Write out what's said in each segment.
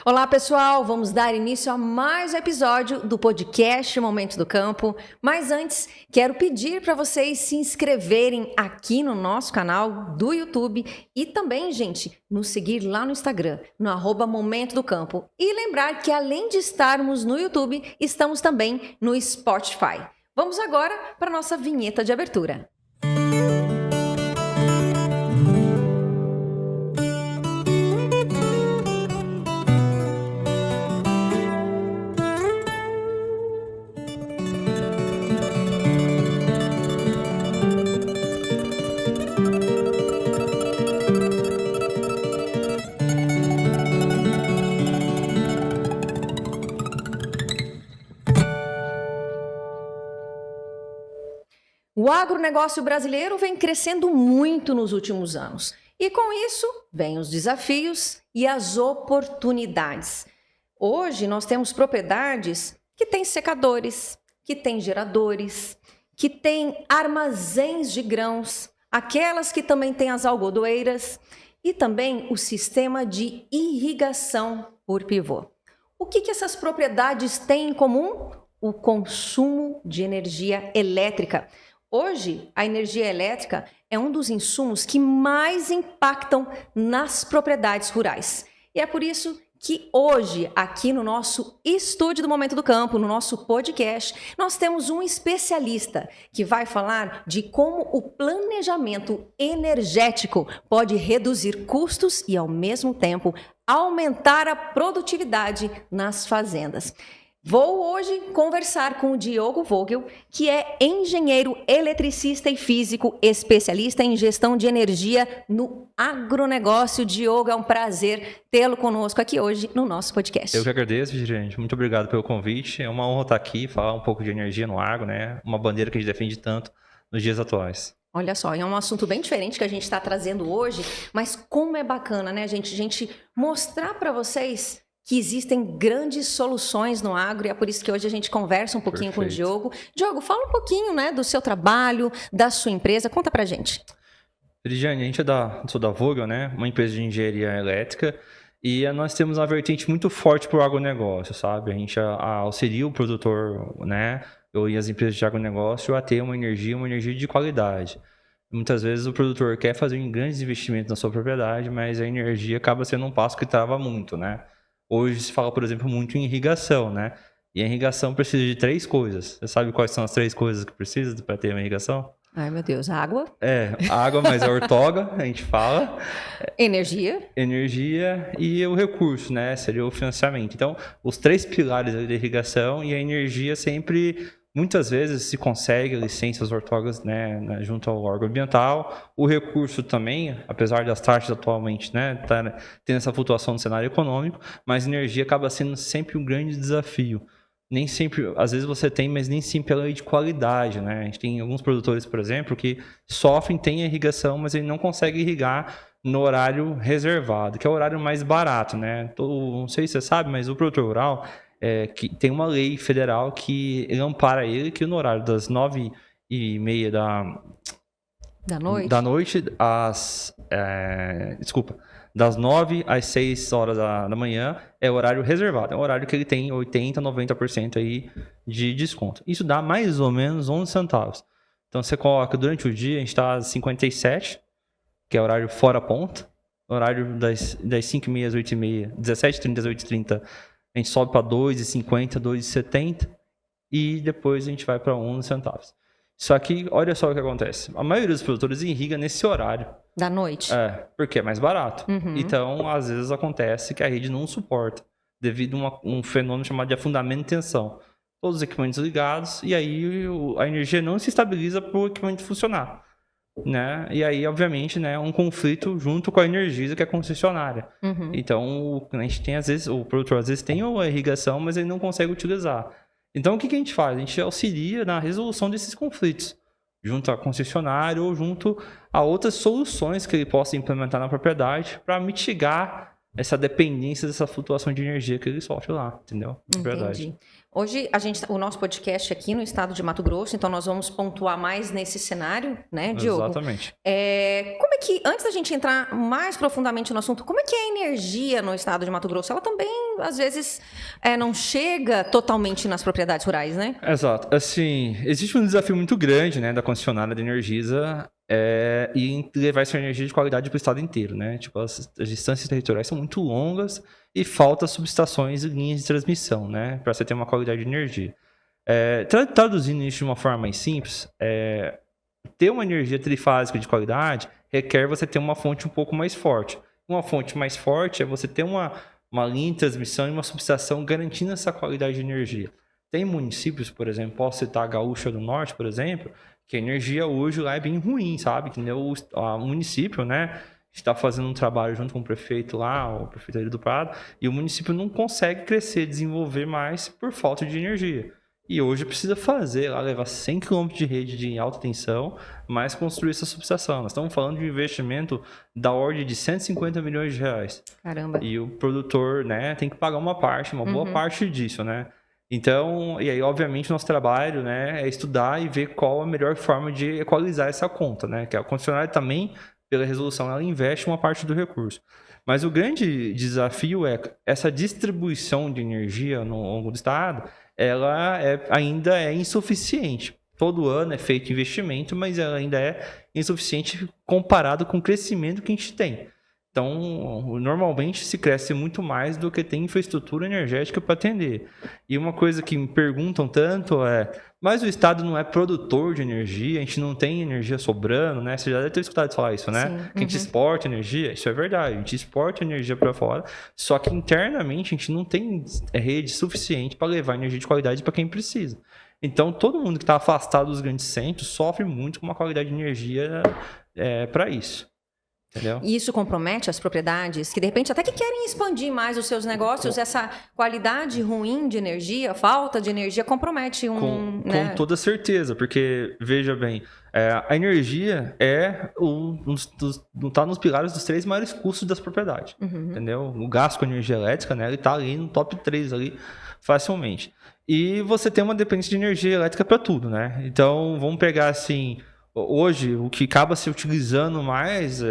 Olá, pessoal! Vamos dar início a mais um episódio do podcast Momento do Campo. Mas antes, quero pedir para vocês se inscreverem aqui no nosso canal do YouTube e também, gente, nos seguir lá no Instagram, no @Momento do Campo. E lembrar que além de estarmos no YouTube, estamos também no Spotify. Vamos agora para a nossa vinheta de abertura. O agronegócio brasileiro vem crescendo muito nos últimos anos. E com isso, vêm os desafios e as oportunidades. Hoje, nós temos propriedades que têm secadores, que têm geradores, que têm armazéns de grãos, aquelas que também têm as algodoeiras e também o sistema de irrigação por pivô. O que essas propriedades têm em comum? O consumo de energia elétrica. Hoje, a energia elétrica é um dos insumos que mais impactam nas propriedades rurais. E é por isso que hoje, aqui no nosso estúdio do Momento do Campo, no nosso podcast, nós temos um especialista que vai falar de como o planejamento energético pode reduzir custos e, ao mesmo tempo, aumentar a produtividade nas fazendas. Vou hoje conversar com o Diogo Vogel, que é engenheiro eletricista e físico, especialista em gestão de energia no agronegócio. Diogo, é um prazer tê-lo conosco aqui hoje no nosso podcast. Eu que agradeço, gente. Muito obrigado pelo convite. É uma honra estar aqui, falar um pouco de energia no agro, né? Uma bandeira que a gente defende tanto nos dias atuais. Olha só, é um assunto bem diferente que a gente está trazendo hoje, mas como é bacana, né, gente? A gente mostrar para vocês que existem grandes soluções no agro e é por isso que hoje a gente conversa um pouquinho com o Diogo. Diogo, fala um pouquinho, né, do seu trabalho, da sua empresa, conta pra gente. Eliane, a gente sou da Vogel, né, uma empresa de engenharia elétrica, e nós temos uma vertente muito forte para o agronegócio, sabe? A gente auxilia o produtor, né, e as empresas de agronegócio a ter uma energia de qualidade. Muitas vezes o produtor quer fazer grandes investimentos na sua propriedade, mas a energia acaba sendo um passo que trava muito, né? Hoje se fala, por exemplo, muito em irrigação, né? E a irrigação precisa de 3 coisas. Você sabe quais são as 3 coisas que precisa para ter uma irrigação? Ai, meu Deus, água. Água, mas a ortoga, a gente fala. Energia E o recurso, né? Seria o financiamento. Então, os 3 pilares da irrigação e a energia sempre... Muitas vezes se consegue licenças ortogas, né, junto ao órgão ambiental. O recurso também, apesar das taxas atualmente, né, tendo essa flutuação no cenário econômico, mas energia acaba sendo sempre um grande desafio. Nem sempre, às vezes você tem, mas nem sempre pela lei de qualidade, né? A gente tem alguns produtores, por exemplo, que sofrem, têm a irrigação, mas ele não consegue irrigar no horário reservado, que é o horário mais barato, né? Não sei se você sabe, mas o produtor rural... que tem uma lei federal que ampara ele, que no horário das 9h30 da noite das 9 às 6 horas da manhã é horário reservado. É um horário que ele tem 80%, 90% aí de desconto. Isso dá mais ou menos 11 centavos. Então você coloca durante o dia, a gente está às 57, que é horário fora ponta. Horário das 5h30 às 8h30, 17h30 às 8h30, a gente sobe para 2,50, 2,70 e depois a gente vai para 11 centavos. Só que, olha só o que acontece. A maioria dos produtores irriga nesse horário. Da noite. Porque é mais barato. Uhum. Então, às vezes acontece que a rede não suporta, devido a um fenômeno chamado de afundamento de tensão. Todos os equipamentos ligados e aí a energia não se estabiliza para o equipamento funcionar. Né? E aí, obviamente, né, um conflito junto com a Energisa, que é a concessionária. Uhum. Então, a gente tem, às vezes, o produtor às vezes tem a irrigação, mas ele não consegue utilizar. Então, o que a gente faz? A gente auxilia na resolução desses conflitos, junto à concessionária ou junto a outras soluções que ele possa implementar na propriedade para mitigar essa dependência dessa flutuação de energia que ele sofre lá, entendeu? Verdade. Entendi. Hoje, o nosso podcast aqui no estado de Mato Grosso, então nós vamos pontuar mais nesse cenário, né, Diogo? Exatamente. Como é que, antes da gente entrar mais profundamente no assunto, como é que é a energia no estado de Mato Grosso? Ela também, às vezes, não chega totalmente nas propriedades rurais, né? Exato. Assim, existe um desafio muito grande, né, da concessionária da Energisa e levar essa energia de qualidade para o estado inteiro, né? Tipo, as distâncias territoriais são muito longas e falta subestações e linhas de transmissão, né, para você ter uma qualidade de energia. Traduzindo isso de uma forma mais simples, ter uma energia trifásica de qualidade requer você ter uma fonte um pouco mais forte. Uma fonte mais forte é você ter uma linha de transmissão e uma subestação garantindo essa qualidade de energia. Tem municípios, por exemplo, posso citar a Gaúcha do Norte, por exemplo, que a energia hoje lá é bem ruim, sabe? Que o município, né, está fazendo um trabalho junto com o prefeito lá, o prefeito ali do Prado, e o município não consegue crescer, desenvolver mais por falta de energia. E hoje precisa fazer lá, levar 100 km de rede de alta tensão, mas construir essa subestação. Nós estamos falando de um investimento da ordem de 150 milhões de reais. Caramba. E o produtor, né, tem que pagar uma boa parte disso, né? Então, e aí, obviamente, o nosso trabalho, né, é estudar e ver qual a melhor forma de equalizar essa conta, né? Que a concessionária também, pela resolução, ela investe uma parte do recurso. Mas o grande desafio é essa distribuição de energia no longo do estado, ela ainda é insuficiente. Todo ano é feito investimento, mas ela ainda é insuficiente comparado com o crescimento que a gente tem. Então, normalmente se cresce muito mais do que tem infraestrutura energética para atender. E uma coisa que me perguntam tanto mas o Estado não é produtor de energia, a gente não tem energia sobrando, né? Você já deve ter escutado falar isso, né? Sim. Que a gente exporta energia, isso é verdade, a gente exporta energia para fora, só que internamente a gente não tem rede suficiente para levar energia de qualidade para quem precisa. Então, todo mundo que está afastado dos grandes centros sofre muito com uma qualidade de energia para isso. Entendeu? E isso compromete as propriedades que, de repente, até que querem expandir mais os seus negócios, essa qualidade ruim de energia, falta de energia, compromete com toda certeza, porque, veja bem, a energia está nos pilares dos 3 maiores custos das propriedades, entendeu? O gasto com energia elétrica, né, ele está ali no top 3 ali, facilmente. E você tem uma dependência de energia elétrica para tudo, né? Então, vamos pegar assim... Hoje, o que acaba se utilizando mais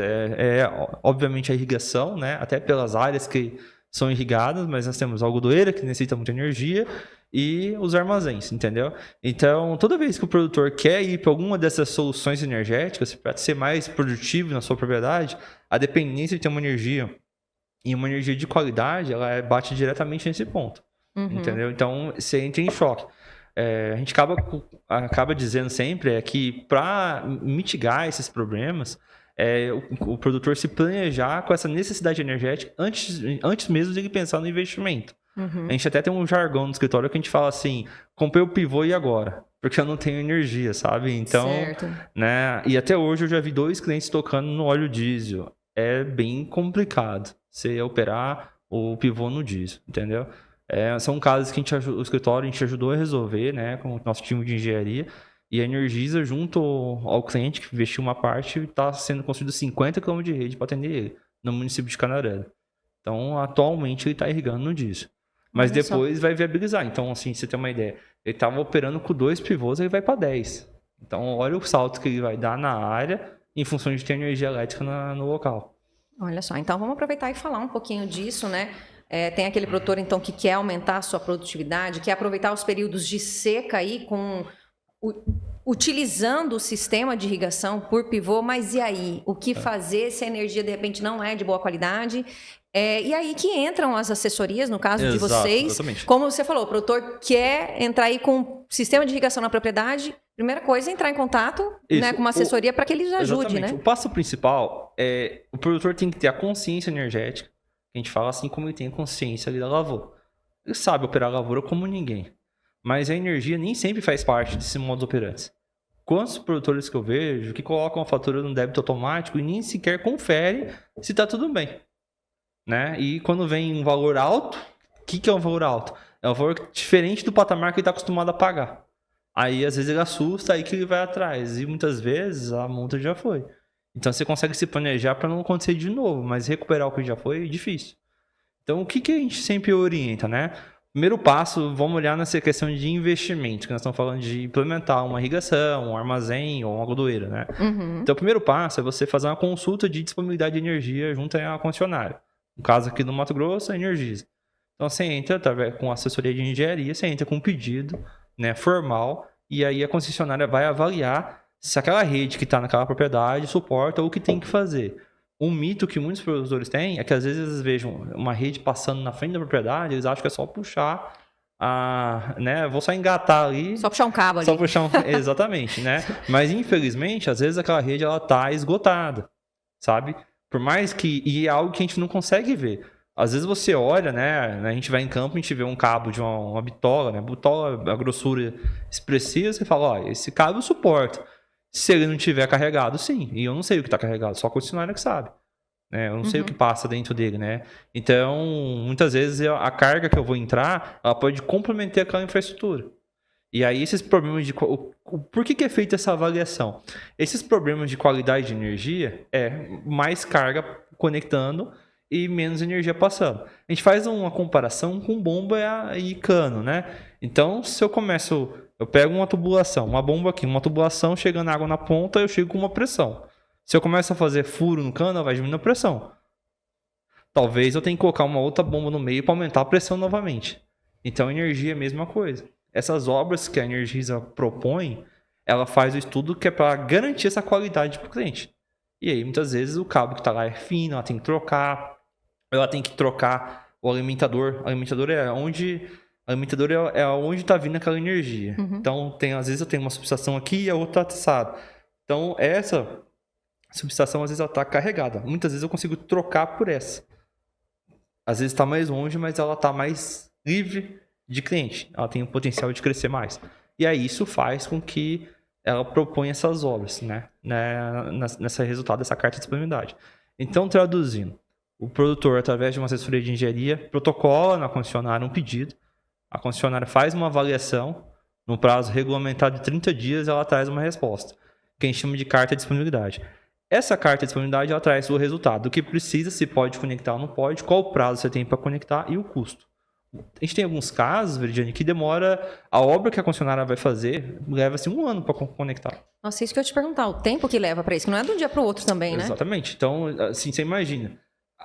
obviamente, a irrigação, né? Até pelas áreas que são irrigadas, mas nós temos a algodoeira, que necessita muita energia, e os armazéns, entendeu? Então, toda vez que o produtor quer ir para alguma dessas soluções energéticas, para ser mais produtivo na sua propriedade, a dependência de ter uma energia e uma energia de qualidade, ela bate diretamente nesse ponto, entendeu? Então, você entra em choque. A gente acaba dizendo sempre que para mitigar esses problemas, o produtor se planejar com essa necessidade energética antes mesmo de ele pensar no investimento. A gente até tem um jargão no escritório que a gente fala assim, comprei o pivô e agora? Porque eu não tenho energia, sabe? Então, certo. Né? E até hoje eu já vi 2 clientes tocando no óleo diesel. É bem complicado você operar o pivô no diesel, entendeu? São casos que o escritório a gente ajudou a resolver, né, com o nosso time de engenharia, e a Energisa, junto ao cliente que investiu uma parte, está sendo construído 50 km de rede para atender ele, no município de Canarana. Então, atualmente, ele está irrigando no diesel. Mas depois vai viabilizar. Então, assim, você tem uma ideia, ele estava operando com 2 pivôs, ele vai para 10. Então, olha o salto que ele vai dar na área em função de ter energia elétrica no local. Olha só, então vamos aproveitar e falar um pouquinho disso, né? Tem aquele produtor, então, que quer aumentar a sua produtividade, quer aproveitar os períodos de seca aí, utilizando o sistema de irrigação por pivô, mas e aí? O que fazer se a energia, de repente, não é de boa qualidade? E aí que entram as assessorias, no caso de vocês. Exatamente. Como você falou, o produtor quer entrar aí com sistema de irrigação na propriedade, primeira coisa é entrar em contato, né, com uma assessoria para que eles ajudem, né? O passo principal o produtor tem que ter a consciência energética. A gente fala assim como ele tem a consciência ali da lavoura. Ele sabe operar a lavoura como ninguém. Mas a energia nem sempre faz parte desse modo operante. Quantos produtores que eu vejo que colocam a fatura no débito automático e nem sequer confere se está tudo bem. Né? E quando vem um valor alto, o que é um valor alto? É um valor diferente do patamar que ele está acostumado a pagar. Aí às vezes ele assusta, aí que ele vai atrás. E muitas vezes a multa já foi. Então você consegue se planejar para não acontecer de novo, mas recuperar o que já foi é difícil. Então, o que a gente sempre orienta, né? Primeiro passo, vamos olhar nessa questão de investimento, que nós estamos falando de implementar uma irrigação, um armazém ou uma godoeira, né? Uhum. Então, o primeiro passo é você fazer uma consulta de disponibilidade de energia junto à concessionária. No caso aqui do Mato Grosso, a Energisa. Então, você entra com assessoria de engenharia, você entra com um pedido, né, formal, e aí a concessionária vai avaliar se aquela rede que está naquela propriedade suporta ou o que tem que fazer. Um mito que muitos produtores têm é que às vezes eles vejam uma rede passando na frente da propriedade, eles acham que é só puxar né? Vou só engatar ali. Só puxar um cabo ali. Só puxar exatamente, né? Mas infelizmente, às vezes aquela rede ela tá esgotada, sabe? Por mais que e é algo que a gente não consegue ver. Às vezes você olha, né? A gente vai em campo, a gente vê um cabo de uma bitola, né? Bitola, a grossura expressiva, você fala, ó, esse cabo suporta. Se ele não tiver carregado, sim. E eu não sei o que está carregado, só a concessionária que sabe. Né? Eu não sei o que passa dentro dele, né? Então, muitas vezes a carga que eu vou entrar, ela pode comprometer aquela infraestrutura. E aí esses problemas de... Por que é feita essa avaliação? Esses problemas de qualidade de energia é mais carga conectando e menos energia passando. A gente faz uma comparação com bomba e cano, né? Então, se eu pego uma tubulação, uma bomba aqui, uma tubulação, chegando água na ponta, eu chego com uma pressão. Se eu começo a fazer furo no cano, ela vai diminuir a pressão. Talvez eu tenha que colocar uma outra bomba no meio para aumentar a pressão novamente. Então, energia é a mesma coisa. Essas obras que a Energisa propõe, ela faz o estudo que é para garantir essa qualidade para o cliente. E aí, muitas vezes, o cabo que está lá é fino, ela tem que trocar. Ela tem que trocar o alimentador. O alimentador é onde está vindo aquela energia. Então, às vezes eu tenho uma subestação aqui e a outra está atessada. Então, essa subestação, às vezes, ela está carregada. Muitas vezes eu consigo trocar por essa. Às vezes está mais longe, mas ela está mais livre de cliente. Ela tem o potencial de crescer mais. E aí isso faz com que ela proponha essas obras, né? Nesse resultado dessa carta de disponibilidade. Então, traduzindo, o produtor, através de uma assessoria de engenharia, protocola na concessionária um pedido. A concessionária faz uma avaliação. No prazo regulamentado de 30 dias, ela traz uma resposta, que a gente chama de carta de disponibilidade. Essa carta de disponibilidade ela traz o resultado do que precisa, se pode conectar ou não pode, qual o prazo você tem para conectar e o custo. A gente tem alguns casos, Veridiane, que demora... A obra que a concessionária vai fazer leva-se 1 ano para conectar. Nossa, isso que eu ia te perguntar. O tempo que leva para isso, que não é de um dia para o outro também, né? Exatamente. Então, assim, você imagina.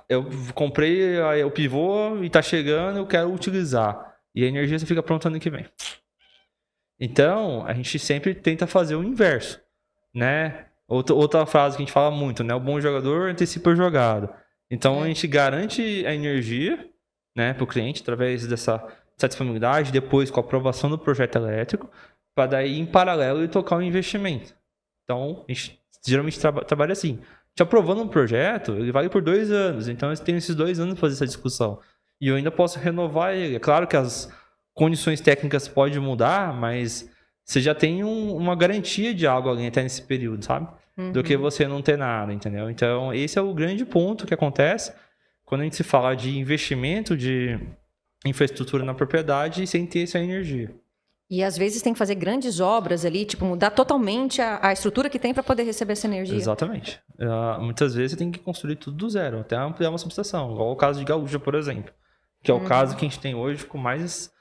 Eu comprei o pivô e está chegando, eu quero utilizar. E a energia fica pronta ano que vem. Então, a gente sempre tenta fazer o inverso, né? Outra frase que a gente fala muito, né? O bom jogador antecipa a jogada. Então, a gente garante a energia, né, para o cliente, através dessa disponibilidade, depois com a aprovação do projeto elétrico, para daí, em paralelo, ele tocar o investimento. Então, a gente geralmente trabalha assim. Te aprovando um projeto, ele vale por 2 anos. Então, eu tenho esses 2 anos para fazer essa discussão. E eu ainda posso renovar ele. É claro que as condições técnicas podem mudar, mas você já tem uma garantia de algo ali até nesse período, sabe? Do que você não ter nada, entendeu? Então, esse é o grande ponto que acontece quando a gente se fala de investimento de infraestrutura na propriedade sem ter essa energia. E às vezes tem que fazer grandes obras ali, tipo, mudar totalmente a estrutura que tem para poder receber essa energia. Exatamente. Muitas vezes você tem que construir tudo do zero, até ampliar uma subestação, igual o caso de Gaúcha, por exemplo, que é o caso que a gente tem hoje com mais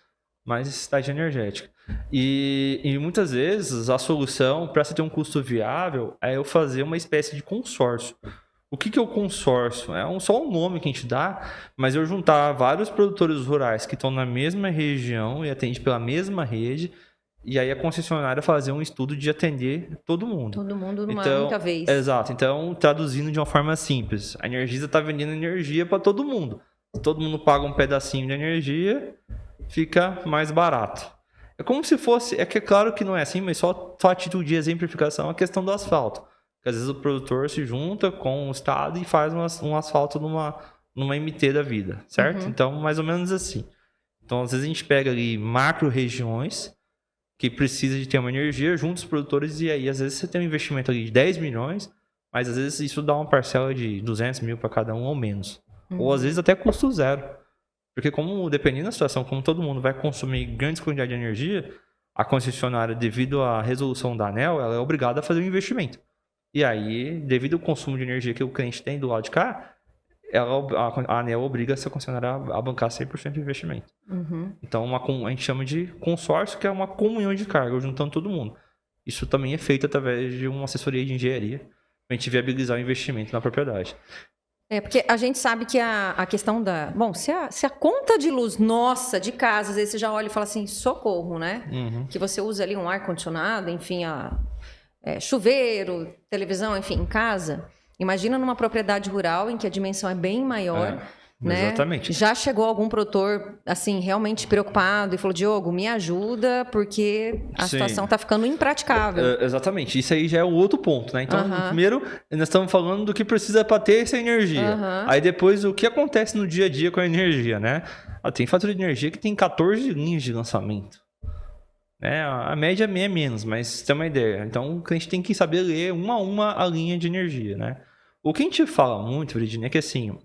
necessidade energética. E muitas vezes a solução para você ter um custo viável é eu fazer uma espécie de consórcio. O que é o consórcio? É só um nome que a gente dá, mas eu juntar vários produtores rurais que estão na mesma região e atendem pela mesma rede, e aí a concessionária fazer um estudo de atender todo mundo. Todo mundo numa única vez. Exato. Então, traduzindo de uma forma simples, a Energisa está vendendo energia para todo mundo. Se todo mundo paga um pedacinho de energia, fica mais barato. É como se fosse... É claro que não é assim, mas só a título de exemplificação a questão do asfalto. Porque às vezes o produtor se junta com o Estado e faz um asfalto numa MT da vida, certo? Então, mais ou menos assim. Então, às vezes a gente pega ali macro-regiões que precisa de ter uma energia junto os produtores e aí, às vezes, você tem um investimento ali de 10 milhões, mas às vezes isso dá uma parcela de 200 mil para cada um ou menos. Ou às vezes até custo zero. Porque dependendo da situação, como todo mundo vai consumir grandes quantidades de energia, a concessionária, devido à resolução da ANEEL, ela é obrigada a fazer um investimento. E aí, devido ao consumo de energia que o cliente tem do lado de cá, a ANEEL obriga essa concessionária a bancar 100% do investimento. Então, a gente chama de consórcio, que é uma comunhão de carga, juntando todo mundo. Isso também é feito através de uma assessoria de engenharia, para a gente viabilizar o investimento na propriedade. Porque a gente sabe que a questão da... Bom, se a conta de luz nossa, de casa, às vezes você já olha e fala assim, socorro, né? Que você usa ali um ar-condicionado, enfim, chuveiro, televisão, enfim, em casa. Imagina numa propriedade rural em que a dimensão é bem maior, né? Exatamente. Já chegou algum produtor, assim, realmente preocupado e falou, Diogo, me ajuda, porque a situação está ficando impraticável. Exatamente. Isso aí já é um outro ponto, né? Então, primeiro, nós estamos falando do que precisa para ter essa energia. Aí depois, o que acontece no dia a dia com a energia, né? Tem fatura de energia que tem 14 linhas de lançamento. A média é menos, mas você tem uma ideia. Então, a gente tem que saber ler uma a uma a linha de energia, né? O que a gente fala muito, Virginia, é que assim,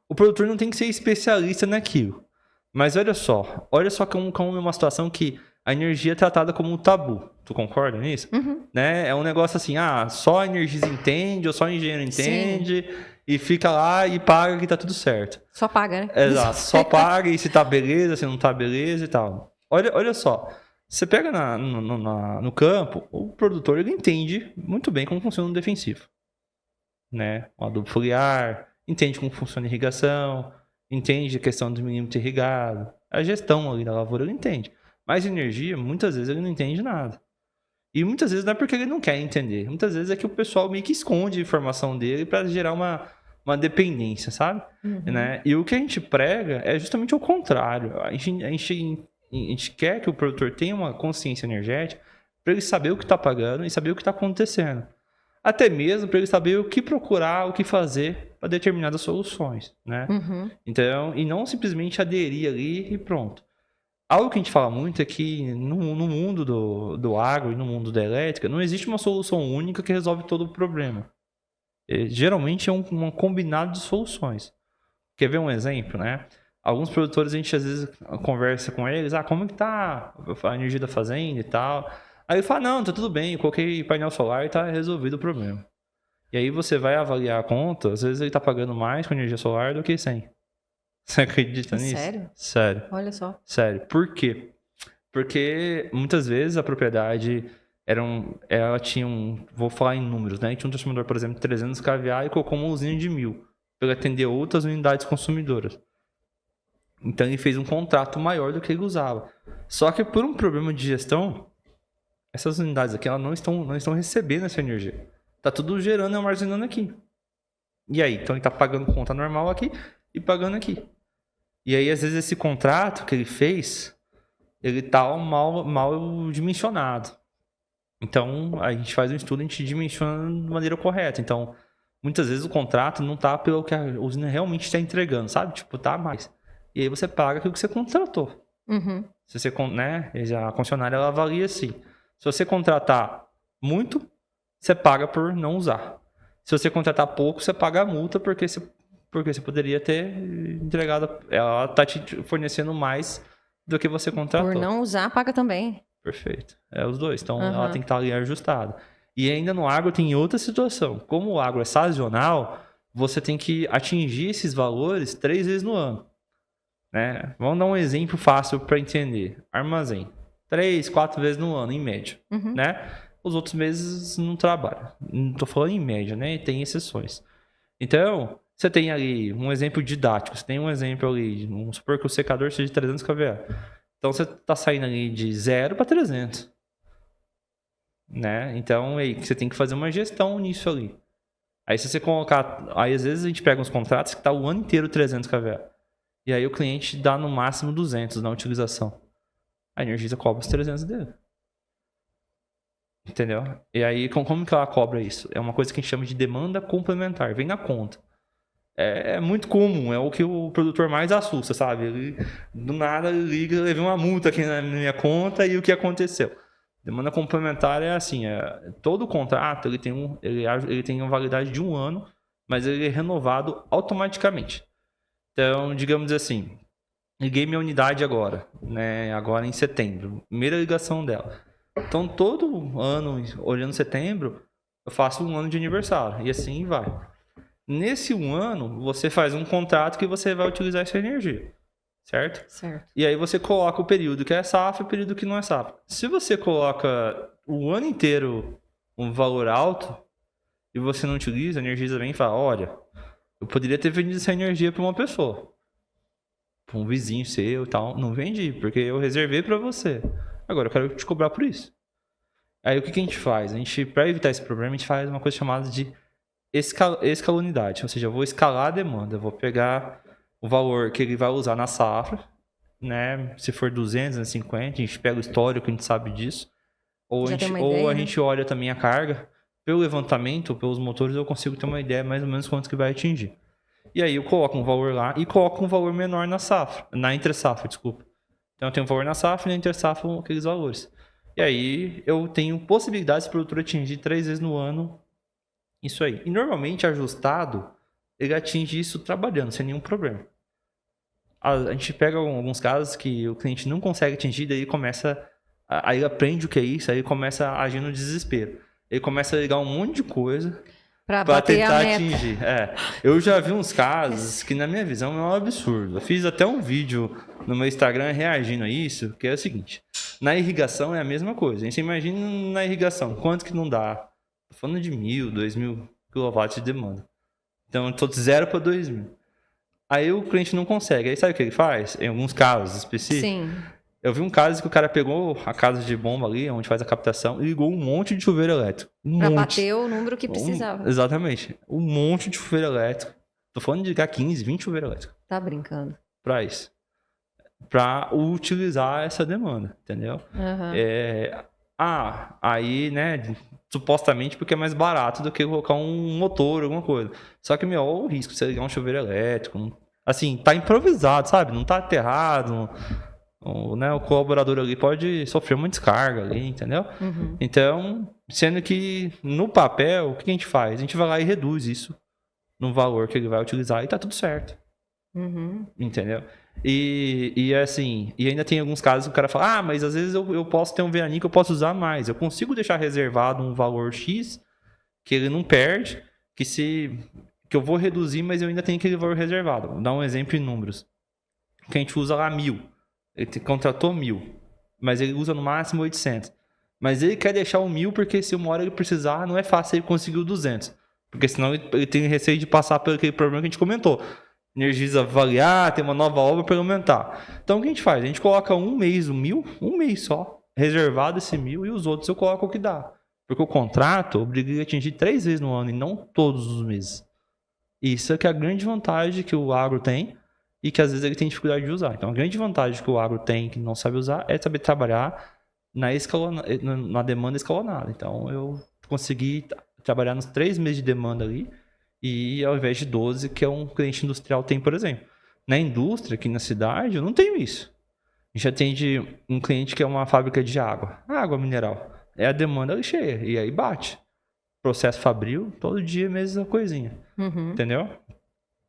o produtor não tem que ser especialista naquilo. Mas olha só como é uma situação que a energia é tratada como um tabu. Tu concorda nisso? Né? É um negócio assim, só a Energisa entende, ou só o engenheiro entende, e fica lá e paga que tá tudo certo. Só paga, né? Exato, só paga e se tá beleza, se não tá beleza e tal. Olha só, você pega no campo, o produtor ele entende muito bem como funciona o defensivo. Né? O adubo foliar, entende como funciona a irrigação, entende a questão do milímetro irrigado, a gestão ali da lavoura ele entende. Mas energia, muitas vezes ele não entende nada. E muitas vezes não é porque ele não quer entender, muitas vezes é que o pessoal meio que esconde a informação dele para gerar uma dependência, sabe? Né? E o que a gente prega é justamente o contrário. A gente quer que o produtor tenha uma consciência energética para ele saber o que está pagando e saber o que está acontecendo. Até mesmo para ele saber o que procurar, o que fazer para determinadas soluções, né? Então, e não simplesmente aderir ali e pronto. Algo que a gente fala muito é que no mundo do agro e no mundo da elétrica, não existe uma solução única que resolve todo o problema. Geralmente é um combinado de soluções. Quer ver um exemplo, né? Alguns produtores, a gente às vezes conversa com eles, como que tá a energia da fazenda e tal. Aí ele fala, não, tá tudo bem, eu coloquei painel solar e tá resolvido o problema. E aí você vai avaliar a conta, às vezes ele tá pagando mais com energia solar do que sem. Você acredita nisso? Sério? Sério. Olha só. Sério. Por quê? Porque muitas vezes a propriedade ela tinha vou falar em números, né? Tinha um transformador, por exemplo, de 300 kVA e colocou uma usina de 1000 para atender outras unidades consumidoras. Então ele fez um contrato maior do que ele usava. Só que por um problema de gestão, essas unidades aqui elas não estão recebendo essa energia. Tá tudo gerando e armazenando aqui. E aí? Então ele tá pagando conta normal aqui e pagando aqui. E aí, às vezes, esse contrato que ele fez, ele tá mal dimensionado. Então, a gente faz um estudo e a gente dimensiona de maneira correta. Então, muitas vezes o contrato não tá pelo que a usina realmente está entregando, sabe? Tipo, tá mais. E aí você paga aquilo que você contratou. Se você, né? A concessionária ela avalia assim. Se você contratar muito, você paga por não usar. Se você contratar pouco, você paga a multa porque você poderia ter entregado. Ela está te fornecendo mais do que você contratou. Por não usar, paga também. Perfeito. Os dois. Então, ela tem que estar ali ajustada. E ainda no agro tem outra situação. Como o agro é sazonal, você tem que atingir esses valores 3 vezes no ano. Né? Vamos dar um exemplo fácil para entender. Armazém. 3, 4 vezes no ano, em média. Né? Os outros meses não trabalha. Não estou falando em média, né? Tem exceções. Então, você tem ali um exemplo didático. Você tem um exemplo ali, vamos supor que o secador seja de 300 kVA. Então, você está saindo ali de 0 para 300. Né? Então, aí, você tem que fazer uma gestão nisso ali. Aí, se você colocar... Aí, às vezes, a gente pega uns contratos que está o ano inteiro 300 kVA. E aí, o cliente dá no máximo 200 na utilização. A Energisa cobra os 300 dele. Entendeu? E aí, como que ela cobra isso? É uma coisa que a gente chama de demanda complementar. Vem na conta. É muito comum. É o que o produtor mais assusta, sabe? Ele, do nada, ele liga, eu levei uma multa aqui na minha conta e o que aconteceu? Demanda complementar é assim, todo contrato ele tem uma validade de 1 ano, mas ele é renovado automaticamente. Então, digamos assim, liguei minha unidade agora, né? Agora em setembro, primeira ligação dela. Então, todo ano, olhando setembro, eu faço 1 ano de aniversário, e assim vai. Nesse 1 ano, você faz um contrato que você vai utilizar essa energia, certo? Certo. E aí você coloca o período que é safra e o período que não é safra. Se você coloca o ano inteiro um valor alto e você não utiliza, a Energisa vem e fala, olha, eu poderia ter vendido essa energia para uma pessoa, para um vizinho seu e tal. Não vendi, porque eu reservei para você. Agora eu quero te cobrar por isso. Aí o que a gente faz? Para evitar esse problema, a gente faz uma coisa chamada de escalonidade. Ou seja, eu vou escalar a demanda. Eu vou pegar o valor que ele vai usar na safra, né? Se for 250, a gente pega o histórico, a gente sabe disso. Ou Já a tem gente, uma ideia, ou a né? gente olha também a carga. Pelo levantamento, pelos motores, eu consigo ter uma ideia mais ou menos quanto que vai atingir. E aí eu coloco um valor lá e coloco um valor menor na safra, na entre-safra, desculpa. Então eu tenho um valor na safra e na entre-safra aqueles valores. E aí eu tenho possibilidades de produtor atingir 3 vezes no ano isso aí. E normalmente ajustado, ele atinge isso trabalhando, sem nenhum problema. A gente pega alguns casos que o cliente não consegue atingir, daí começa. Aí ele aprende o que é isso, aí começa a agir no desespero. Ele começa a ligar um monte de coisa Para para bater a tentar meta. atingir. Eu já vi uns casos que, na minha visão, é um absurdo. Eu fiz até um vídeo no meu Instagram reagindo a isso, que é o seguinte: na irrigação é a mesma coisa. A gente imagina na irrigação, quanto que não dá? Tô falando de 1.000, 2.000 kW de demanda. Então, eu tô de 0 para 2.000. Aí o cliente não consegue. Aí sabe o que ele faz? Em alguns casos específicos. Sim. Eu vi um caso que o cara pegou a casa de bomba ali, onde faz a captação, e ligou um monte de chuveiro elétrico. Para bater o número que precisava. Exatamente. Um monte de chuveiro elétrico. Tô falando de ligar 15, 20 chuveiro elétrico. Tá brincando. Pra isso. Pra utilizar essa demanda, entendeu? Uhum. Aí, né, supostamente porque é mais barato do que colocar um motor, alguma coisa. Só que, olha o risco de você ligar um chuveiro elétrico. Assim, tá improvisado, sabe? Não tá aterrado. O colaborador ali pode sofrer uma descarga ali, entendeu? Uhum. Então, sendo que no papel, o que a gente faz? A gente vai lá e reduz isso no valor que ele vai utilizar e tá tudo certo. Uhum. Entendeu? E assim, e ainda tem alguns casos que o cara fala, mas às vezes eu posso ter um veraninho que eu posso usar mais. Eu consigo deixar reservado um valor X que ele não perde, que eu vou reduzir, mas eu ainda tenho aquele valor reservado. Vou dar um exemplo em números. Que a gente usa lá 1.000. Ele contratou 1.000, mas ele usa no máximo 800. Mas ele quer deixar o 1.000 porque se uma hora ele precisar, não é fácil ele conseguir o 200. Porque senão ele tem receio de passar por aquele problema que a gente comentou. Energisa avaliar, tem uma nova obra para aumentar. Então o que a gente faz? A gente coloca um mês, o 1.000, um mês só, reservado esse 1.000 e os outros eu coloco o que dá. Porque o contrato obriga ele a atingir 3 vezes no ano e não todos os meses. Isso é que é a grande vantagem que o agro tem e que às vezes ele tem dificuldade de usar. Então a grande vantagem que o agro tem que não sabe usar é saber trabalhar na demanda escalonada. Então eu consegui trabalhar nos 3 meses de demanda ali e ao invés de 12 que é um cliente industrial tem, por exemplo. Na indústria, aqui na cidade, eu não tenho isso. A gente atende um cliente que é uma fábrica de água mineral. É a demanda ali cheia e aí bate. Processo fabril, todo dia a mesma coisinha. Uhum. Entendeu?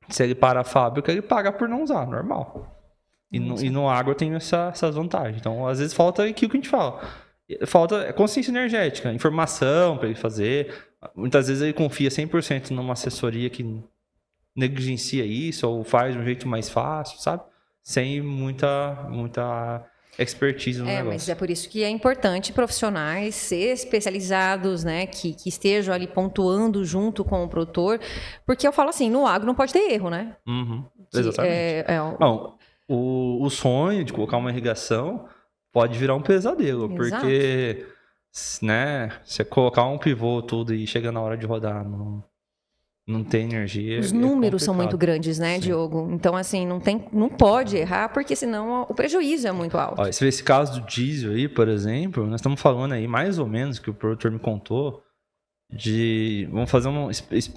Se ele para a fábrica, ele paga por não usar, normal. E no agro tem essas vantagens. Então, às vezes, falta aquilo que a gente fala. Falta consciência energética, informação para ele fazer. Muitas vezes ele confia 100% numa assessoria que negligencia isso ou faz de um jeito mais fácil, sabe? Sem muita expertise no negócio. Mas é por isso que é importante profissionais especializados, né, que estejam ali pontuando junto com o produtor, porque eu falo assim, no agro não pode ter erro, né? Uhum, exatamente. Bom, o sonho de colocar uma irrigação pode virar um pesadelo, Exato. porque, né, você colocar um pivô tudo e chega na hora de rodar, não tem energia. Os números são muito complicado. grandes, né, Sim. Diogo? Então, assim, não pode errar, porque senão o prejuízo é muito alto. Ó, se vê esse caso do diesel aí, por exemplo, nós estamos falando aí mais ou menos que o produtor me contou vamos fazer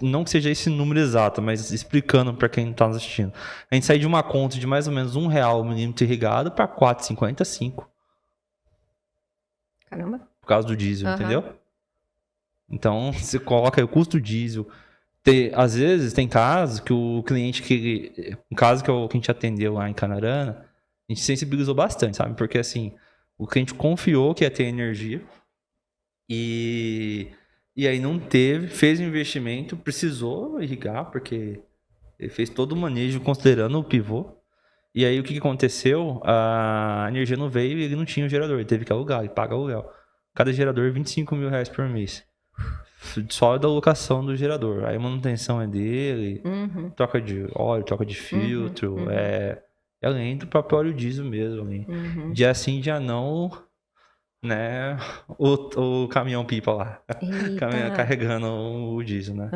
não que seja esse número exato, mas explicando para quem está nos assistindo. A gente sai de uma conta de mais ou menos R$1 o milímetro irrigado para 4,50, 5. Caramba. Por causa do diesel, Uhum. entendeu? Então, você coloca aí o custo do diesel. Às vezes, tem casos que o cliente, um caso que a gente atendeu lá em Canarana, a gente sensibilizou bastante, sabe? Porque, assim, o cliente confiou que ia ter energia e E aí não teve, fez o investimento, precisou irrigar, porque ele fez todo o manejo considerando o pivô. E aí o que aconteceu? A energia não veio e ele não tinha o gerador, ele teve que alugar, ele paga aluguel. Cada gerador R$25 mil por mês. Só da locação do gerador. Aí a manutenção é dele, troca de óleo, troca de filtro, além do próprio óleo diesel mesmo. Ali. Dia sim, dia não, né? O caminhão pipa lá. Carregando o diesel, né?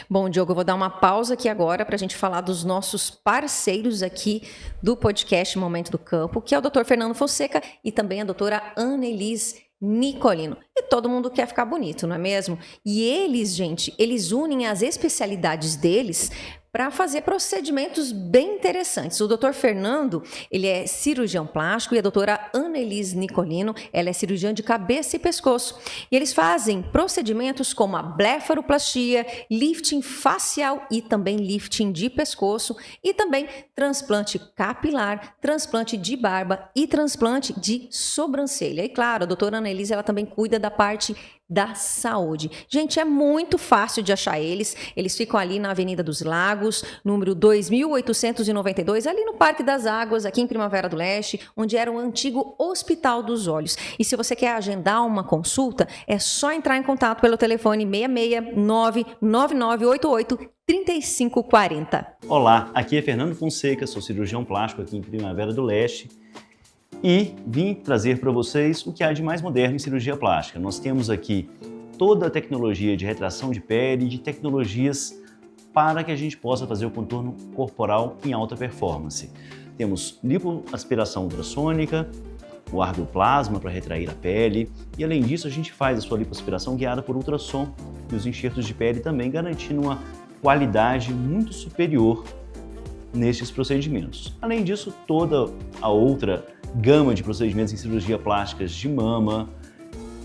Bom, Diogo, eu vou dar uma pausa aqui agora para a gente falar dos nossos parceiros aqui do podcast Momento do Campo, que é o Dr. Fernando Fonseca e também a doutora Annelise Nicolino. E todo mundo quer ficar bonito, não é mesmo? E eles, gente, eles unem as especialidades deles para fazer procedimentos bem interessantes. O Dr. Fernando, ele é cirurgião plástico e a doutora Annelise Nicolino, ela é cirurgiã de cabeça e pescoço. E eles fazem procedimentos como a blefaroplastia, lifting facial e também lifting de pescoço e também transplante capilar, transplante de barba e transplante de sobrancelha. E claro, a doutora Annelise, ela também cuida da parte da saúde. Gente, é muito fácil de achar eles. Eles ficam ali na Avenida dos Lagos, número 2892, ali no Parque das Águas, aqui em Primavera do Leste, onde era o antigo Hospital dos Olhos. E se você quer agendar uma consulta, é só entrar em contato pelo telefone 669-9988-3540. Olá, aqui é Fernando Fonseca, sou cirurgião plástico aqui em Primavera do Leste. E vim trazer para vocês o que há de mais moderno em cirurgia plástica. Nós temos aqui toda a tecnologia de retração de pele, de tecnologias para que a gente possa fazer o contorno corporal em alta performance. Temos lipoaspiração ultrassônica, o argoplasma para retrair a pele e além disso a gente faz a sua lipoaspiração guiada por ultrassom e os enxertos de pele também garantindo uma qualidade muito superior nestes procedimentos. Além disso, toda a outra gama de procedimentos em cirurgia plásticas de mama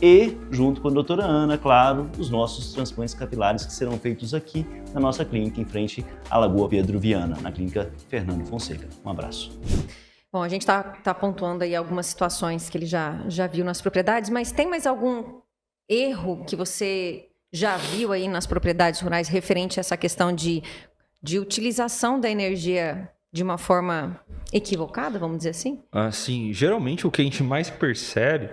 e, junto com a doutora Ana, claro, os nossos transplantes capilares que serão feitos aqui na nossa clínica em frente à Lagoa Pedro Viana, na clínica Fernando Fonseca. Um abraço. Bom, a gente tá pontuando aí algumas situações que ele já viu nas propriedades, mas tem mais algum erro que você já viu aí nas propriedades rurais referente a essa questão de utilização da energia de uma forma equivocada, vamos dizer assim? Assim, geralmente o que a gente mais percebe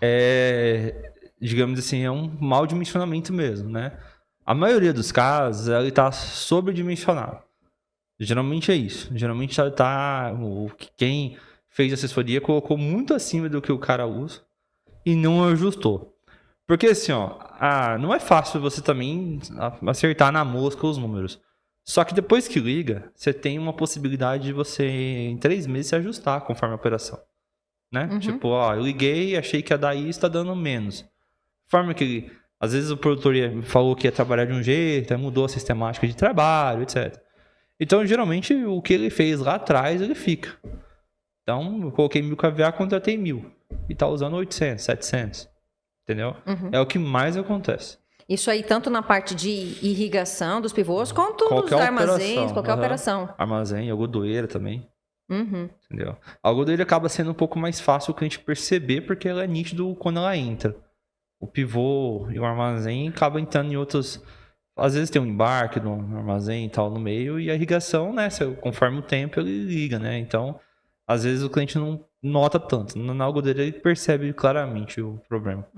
é, digamos assim, é um mau dimensionamento mesmo, né? A maioria dos casos, ele está sobredimensionado. Geralmente é isso. Geralmente quem fez a assessoria colocou muito acima do que o cara usa e não ajustou. Porque assim, não é fácil você também acertar na mosca os números. Só que depois que liga, você tem uma possibilidade de você, em 3 meses, se ajustar conforme a operação. Né? Tipo, eu liguei, achei que ia dar isso, tá dando menos. Forma que, às vezes, o produtor falou que ia trabalhar de um jeito, aí mudou a sistemática de trabalho, etc. Então, geralmente, o que ele fez lá atrás, ele fica. Então, eu coloquei 1.000 kVA, contratei 1.000. E tá usando 800, 700. Entendeu? É o que mais acontece. Isso aí, tanto na parte de irrigação dos pivôs, quanto nos armazéns, qualquer operação. Armazém, algodoeira também. Entendeu? A algodoeira acaba sendo um pouco mais fácil o cliente perceber, porque ela é nítido quando ela entra. O pivô e o armazém acabam entrando em outros... Às vezes tem um embarque no armazém e tal no meio, e a irrigação, né? Conforme o tempo, ele liga, né? Então, às vezes o cliente não nota tanto. Na algodoeira ele percebe claramente o problema.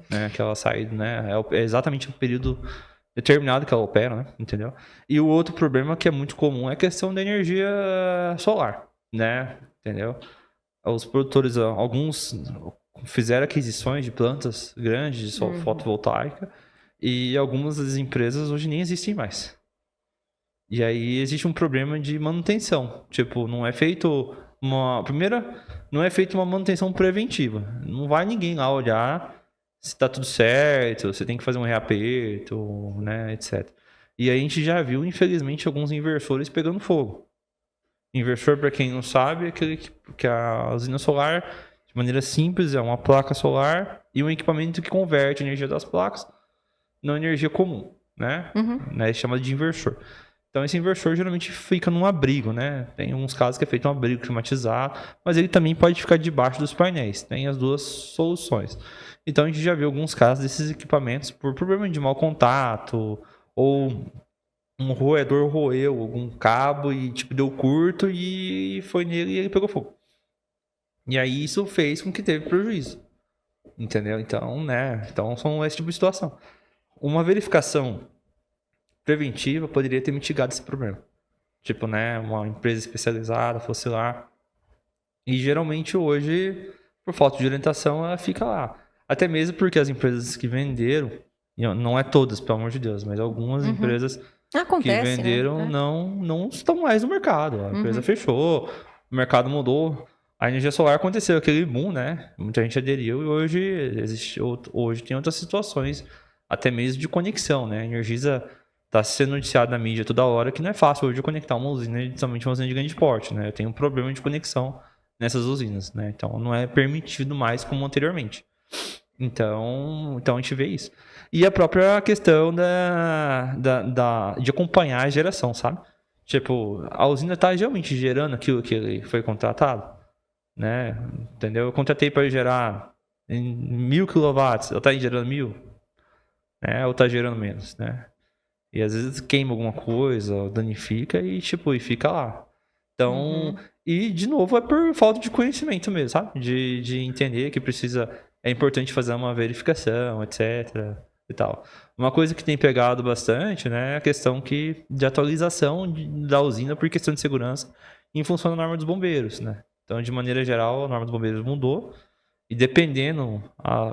Né? Que ela sai, né? É exatamente o período determinado que ela opera, né? Entendeu? E o outro problema que é muito comum é a questão da energia solar, né? Entendeu? Os produtores, alguns fizeram aquisições de plantas grandes de fotovoltaica e algumas das empresas hoje nem existem mais. E aí existe um problema de manutenção. Tipo, não é feito não é feita uma manutenção preventiva. Não vai ninguém lá olhar se tá tudo certo, você tem que fazer um reaperto, né, etc. E aí a gente já viu, infelizmente, alguns inversores pegando fogo. Inversor, para quem não sabe, é aquele que a usina solar, de maneira simples, é uma placa solar e um equipamento que converte a energia das placas na energia comum, né? É chamado de inversor. Então, esse inversor geralmente fica num abrigo, né? Tem uns casos que é feito um abrigo climatizado, mas ele também pode ficar debaixo dos painéis. Tem as duas soluções. Então a gente já viu alguns casos desses equipamentos por problema de mau contato ou um roedor roeu algum cabo e tipo deu curto e foi nele e ele pegou fogo. E aí isso fez com que teve prejuízo. Entendeu? Então, né? Então são esse tipo de situação. Uma verificação preventiva poderia ter mitigado esse problema. Tipo, né? Uma empresa especializada fosse lá. E geralmente hoje, por falta de orientação, ela fica lá. Até mesmo porque as empresas que venderam, e não é todas, pelo amor de Deus, mas algumas empresas Acontece, que venderam né? não estão mais no mercado. A empresa fechou, o mercado mudou. A energia solar aconteceu aquele boom, né? Muita gente aderiu e hoje tem outras situações, até mesmo de conexão, né? A Energisa está sendo noticiada na mídia toda hora que não é fácil hoje conectar uma usina, principalmente uma usina de grande porte, né? Eu tenho um problema de conexão nessas usinas, né? Então não é permitido mais como anteriormente. Então a gente vê isso. E a própria questão de acompanhar a geração, sabe? Tipo, a usina está realmente gerando aquilo que ele foi contratado, né? Entendeu? Eu contratei para gerar em 1000 kW, ela está gerando 1000, né? Ou está gerando menos, né? E às vezes queima alguma coisa, danifica e tipo, e fica lá. Então, e de novo é por falta de conhecimento mesmo, sabe? De entender que é importante fazer uma verificação, etc. e tal. Uma coisa que tem pegado bastante, né, é a questão de atualização da usina por questão de segurança em função da norma dos bombeiros, né? Então, de maneira geral, a norma dos bombeiros mudou e dependendo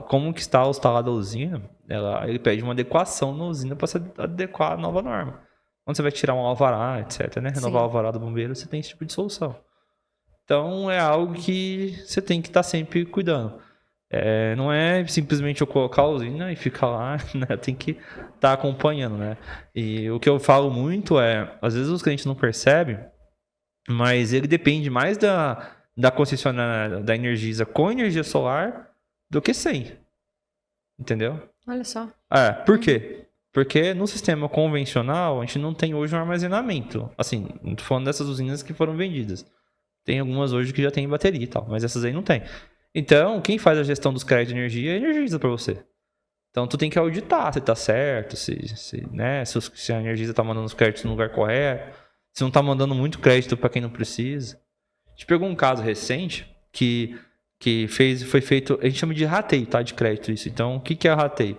como que está instalada a usina, ele pede uma adequação na usina para se adequar à nova norma. Quando você vai tirar um alvará, etc, né, renovar o alvará do bombeiro, você tem esse tipo de solução. Então, é algo que você tem que estar sempre cuidando. Não é simplesmente eu colocar a usina e ficar lá, né? Tem que estar acompanhando, né? E o que eu falo muito às vezes os clientes não percebem, mas ele depende mais da concessionária da Energisa com energia solar do que sem. Entendeu? Olha só. Por quê? Porque no sistema convencional a gente não tem hoje um armazenamento. Assim, não tô falando dessas usinas que foram vendidas. Tem algumas hoje que já tem bateria e tal, mas essas aí não tem. Então, quem faz a gestão dos créditos de energia é a Energisa para você. Então, tu tem que auditar se tá certo, né, se a Energisa tá mandando os créditos no lugar correto, se não tá mandando muito crédito para quem não precisa. A gente pegou um caso recente que foi feito, a gente chama de rateio, tá, de crédito isso. Então, o que é rateio?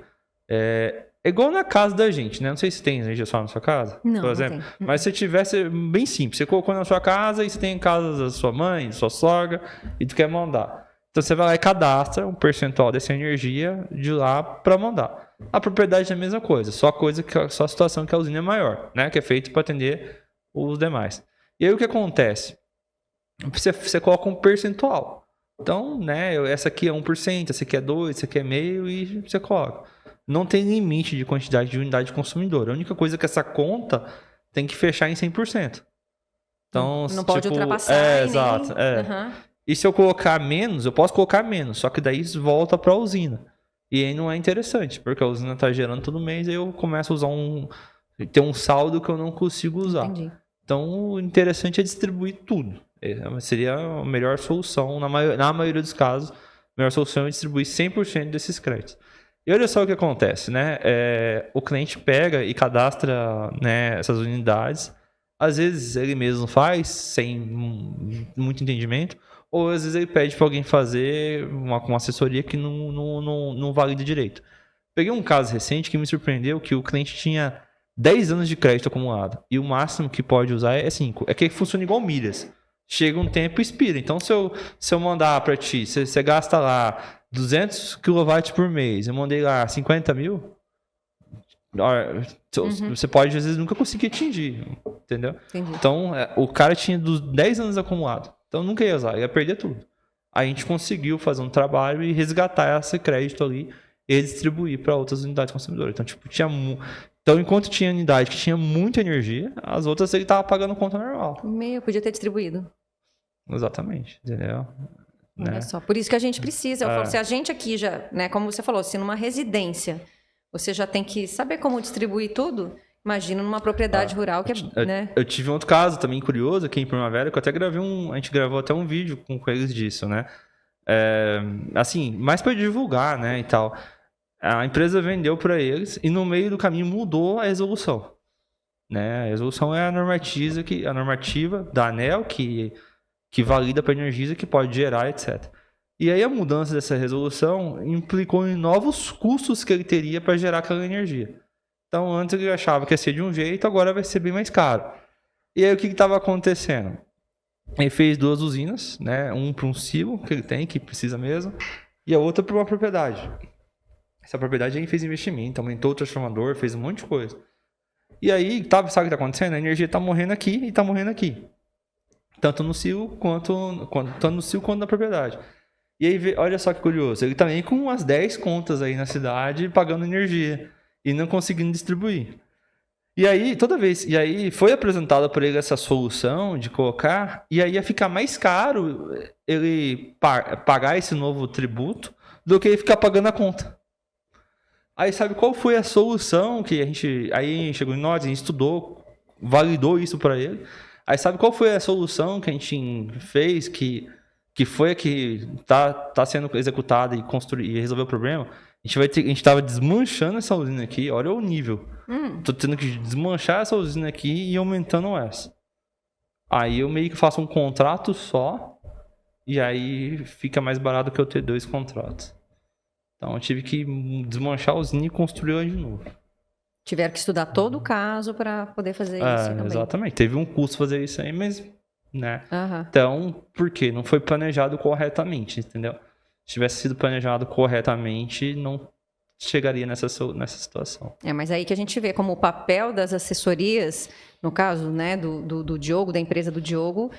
É igual na casa da gente, né? Não sei se tem energia solar na sua casa, Não, por exemplo. não tem. Mas se tivesse, bem simples, você colocou na sua casa e você tem em casa da sua mãe, da sua sogra, e tu quer mandar. Então você vai lá e cadastra um percentual dessa energia de lá para mandar. A propriedade é a mesma coisa, só a situação que a usina é maior, né? Que é feito para atender os demais. E aí o que acontece? Você coloca um percentual. Então, né, essa aqui é 1%, essa aqui é 2%, essa aqui é meio e você coloca. Não tem limite de quantidade de unidade consumidora. A única coisa é que essa conta tem que fechar em 100%. Então, não pode ultrapassar. Exato. E se eu colocar menos, eu posso colocar menos, só que daí isso volta para a usina. E aí não é interessante, porque a usina está gerando todo mês e eu começo a usar ter um saldo que eu não consigo usar. Entendi. Então, o interessante é distribuir tudo. Seria a melhor solução, na maioria dos casos, a melhor solução é distribuir 100% desses créditos. E olha só o que acontece, né? O cliente pega e cadastra, né, essas unidades. Às vezes ele mesmo faz, sem muito entendimento, ou às vezes ele pede para alguém fazer uma assessoria que não valida direito. Peguei um caso recente que me surpreendeu, que o cliente tinha 10 anos de crédito acumulado. E o máximo que pode usar é 5. É que funciona igual milhas. Chega um tempo e expira. Então, se eu mandar para ti, você gasta lá 200 kW por mês, eu mandei lá 50 mil, você pode, às vezes, nunca conseguir atingir. Entendeu? Entendi. Então, o cara tinha 10 anos acumulado. Então, nunca ia usar, ia perder tudo. Aí a gente conseguiu fazer um trabalho e resgatar esse crédito ali e distribuir para outras unidades consumidoras. Então, tipo, então, enquanto tinha unidade que tinha muita energia, as outras ele estava pagando conta normal. Podia ter distribuído. Exatamente, entendeu? Olha Né? só, por isso que a gente precisa. Eu falo, se a gente aqui já, né, como você falou, se numa residência você já tem que saber como distribuir tudo, imagina numa propriedade rural que é, né? Eu tive um outro caso também curioso aqui em Primavera, que eu até a gente gravou até um vídeo com eles disso, né? assim, mais para divulgar, né, e tal. A empresa vendeu para eles e no meio do caminho mudou a resolução. Né? A resolução é a normativa da ANEEL que valida para a Energisa, que pode gerar, etc. E aí a mudança dessa resolução implicou em novos custos que ele teria para gerar aquela energia. Então antes ele achava que ia ser de um jeito, agora vai ser bem mais caro. E aí o que estava acontecendo? Ele fez 2 usinas, né? Um para um silo que ele tem, que precisa mesmo, e a outra para uma propriedade. Essa propriedade aí fez investimento, aumentou o transformador, fez um monte de coisa. E aí, sabe o que está acontecendo? A energia está morrendo aqui e está morrendo aqui. Tanto no silo quanto na propriedade. E aí, olha só que curioso, ele também com umas 10 contas aí na cidade pagando energia e não conseguindo distribuir. E aí, foi apresentada por ele essa solução de colocar, e aí ia ficar mais caro ele pagar esse novo tributo do que ele ficar pagando a conta. Aí sabe qual foi a solução que aí chegou em nós, a gente estudou, validou isso para ele. Aí sabe qual foi a solução que a gente fez, que foi a que tá sendo executada e resolveu o problema? A gente estava desmanchando essa usina aqui, olha o nível. Tô tendo que desmanchar essa usina aqui e aumentando essa. Aí eu meio que faço um contrato só, e aí fica mais barato que eu ter 2 contratos. Então eu tive que desmanchar a usina e construí-la de novo. Tiveram que estudar todo o caso para poder fazer isso também. Exatamente. Teve um custo fazer isso aí, mas, né? Uhum. Então, por quê? Não foi planejado corretamente, entendeu? Se tivesse sido planejado corretamente, não chegaria nessa situação. Mas aí que a gente vê como o papel das assessorias, no caso, né, do Diogo, da empresa do Diogo,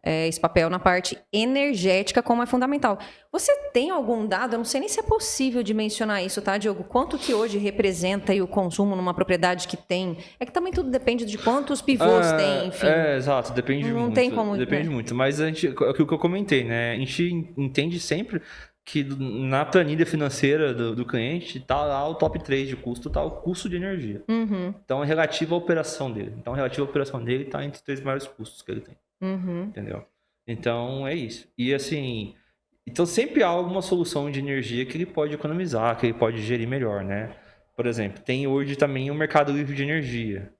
esse papel na parte energética como é fundamental. Você tem algum dado? Eu não sei nem se é possível de mencionar isso, tá, Diogo? Quanto que hoje representa aí o consumo numa propriedade que tem? É que também tudo depende de quantos pivôs tem, enfim. Exato, depende muito. Não tem como... Depende muito, mas é o que eu comentei, né? A gente entende sempre que na planilha financeira do cliente tá lá o top 3 de custo, tá o custo de energia. Uhum. Então é relativo à operação dele. Então a relativa à operação dele tá entre os 3 maiores custos que ele tem. Uhum. Entendeu? Então é isso. E assim, então sempre há alguma solução de energia que ele pode economizar, que ele pode gerir melhor, né? Por exemplo, tem hoje também o Mercado Livre de Energia.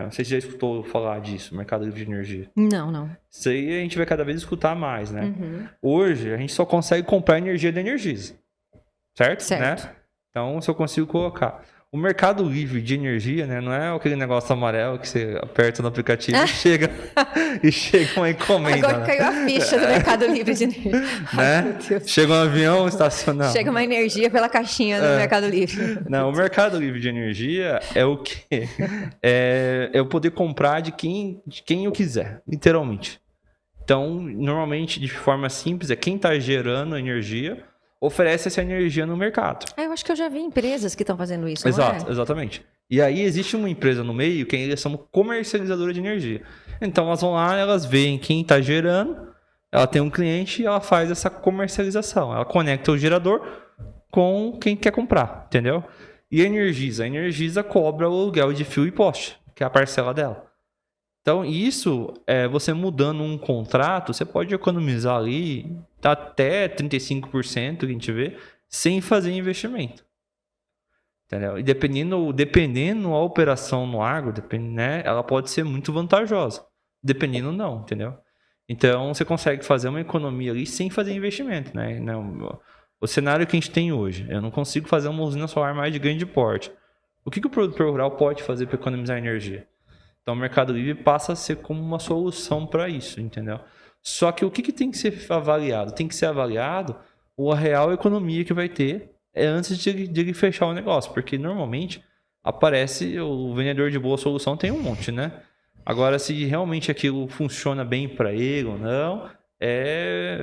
Não sei se já escutou falar disso, Mercado Livre de Energia. Não. Isso aí a gente vai cada vez escutar mais, né? Uhum. Hoje a gente só consegue comprar energia da Energisa. Certo? Certo. Né? Então, se eu consigo colocar. O Mercado Livre de Energia, né? Não é aquele negócio amarelo que você aperta no aplicativo e chega uma encomenda. Agora caiu a ficha do Mercado Livre de Energia. Né? Ai, chega um avião estacionado. Chega uma energia pela caixinha do Mercado Livre. Não, o Mercado Livre de Energia é o quê? É eu poder comprar de quem eu quiser, literalmente. Então, normalmente, de forma simples, quem está gerando energia oferece essa energia no mercado. Eu acho que eu já vi empresas que estão fazendo isso, Exatamente. E aí existe uma empresa no meio que eles são comercializadoras de energia. Então elas vão lá, elas veem quem está gerando, ela tem um cliente e ela faz essa comercialização. Ela conecta o gerador com quem quer comprar, entendeu? E a Energisa cobra o aluguel de fio e poste, que é a parcela dela. Então, isso, você mudando um contrato, você pode economizar ali até 35% que a gente vê, sem fazer investimento. Entendeu? E dependendo a operação no agro, né, ela pode ser muito vantajosa. Dependendo, não, entendeu? Então, você consegue fazer uma economia ali sem fazer investimento, né? O cenário que a gente tem hoje, eu não consigo fazer uma usina solar mais de grande porte. O que o produtor rural pode fazer para economizar energia? Então, o Mercado Livre passa a ser como uma solução para isso, entendeu? Só que o que tem que ser avaliado? Tem que ser avaliado a real economia que vai ter antes de ele fechar o negócio. Porque, normalmente, aparece o vendedor de boa solução tem um monte, né? Agora, se realmente aquilo funciona bem para ele ou não, é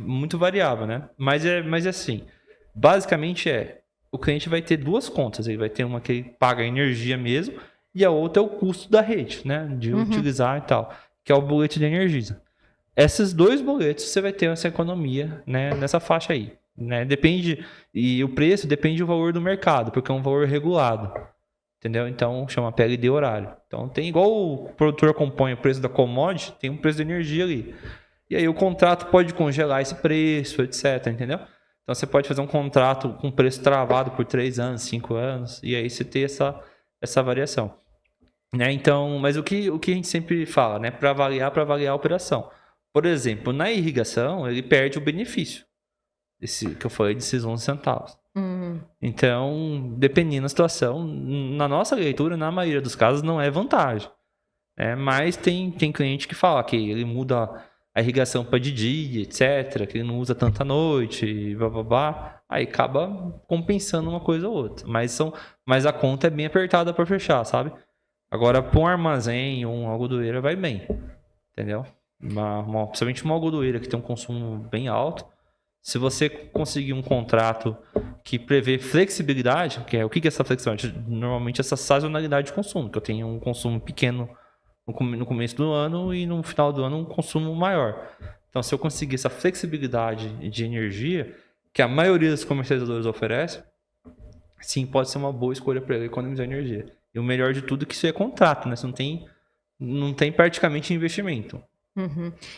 muito variável, né? Mas é assim, basicamente o cliente vai ter 2 contas. Ele vai ter uma que ele paga a energia mesmo, e a outra é o custo da rede, né? De utilizar e tal, que é o boleto de Energisa. Esses 2 boletos, você vai ter essa economia, né, nessa faixa aí. Né? E o preço depende do valor do mercado, porque é um valor regulado. Entendeu? Então, chama PLD horário. Então, tem igual o produtor acompanha o preço da commodity, tem um preço de energia ali. E aí o contrato pode congelar esse preço, etc, entendeu? Então você pode fazer um contrato com preço travado por 3 anos, 5 anos, e aí você ter essa variação. Né? Então, mas o que a gente sempre fala, né? Para avaliar a operação. Por exemplo, na irrigação, ele perde o benefício. Esse que eu falei desses 11 centavos. Então, dependendo da situação, na nossa leitura, na maioria dos casos, não é vantagem. Mas tem cliente que fala que ele muda a irrigação para de dia, etc., que ele não usa tanta noite, blá, blá, blá, aí acaba compensando uma coisa ou outra. Mas a conta é bem apertada para fechar, sabe? Agora, para um armazém ou uma algodoeira, vai bem, entendeu? Principalmente uma algodoeira que tem um consumo bem alto, se você conseguir um contrato que prevê flexibilidade, que é o que é essa flexibilidade? Normalmente essa sazonalidade de consumo, que eu tenho um consumo pequeno no começo do ano e no final do ano um consumo maior. Então, se eu conseguir essa flexibilidade de energia, que a maioria dos comercializadores oferece, sim, pode ser uma boa escolha para ele economizar energia. E o melhor de tudo é que isso é contrato, né? Você não tem praticamente investimento.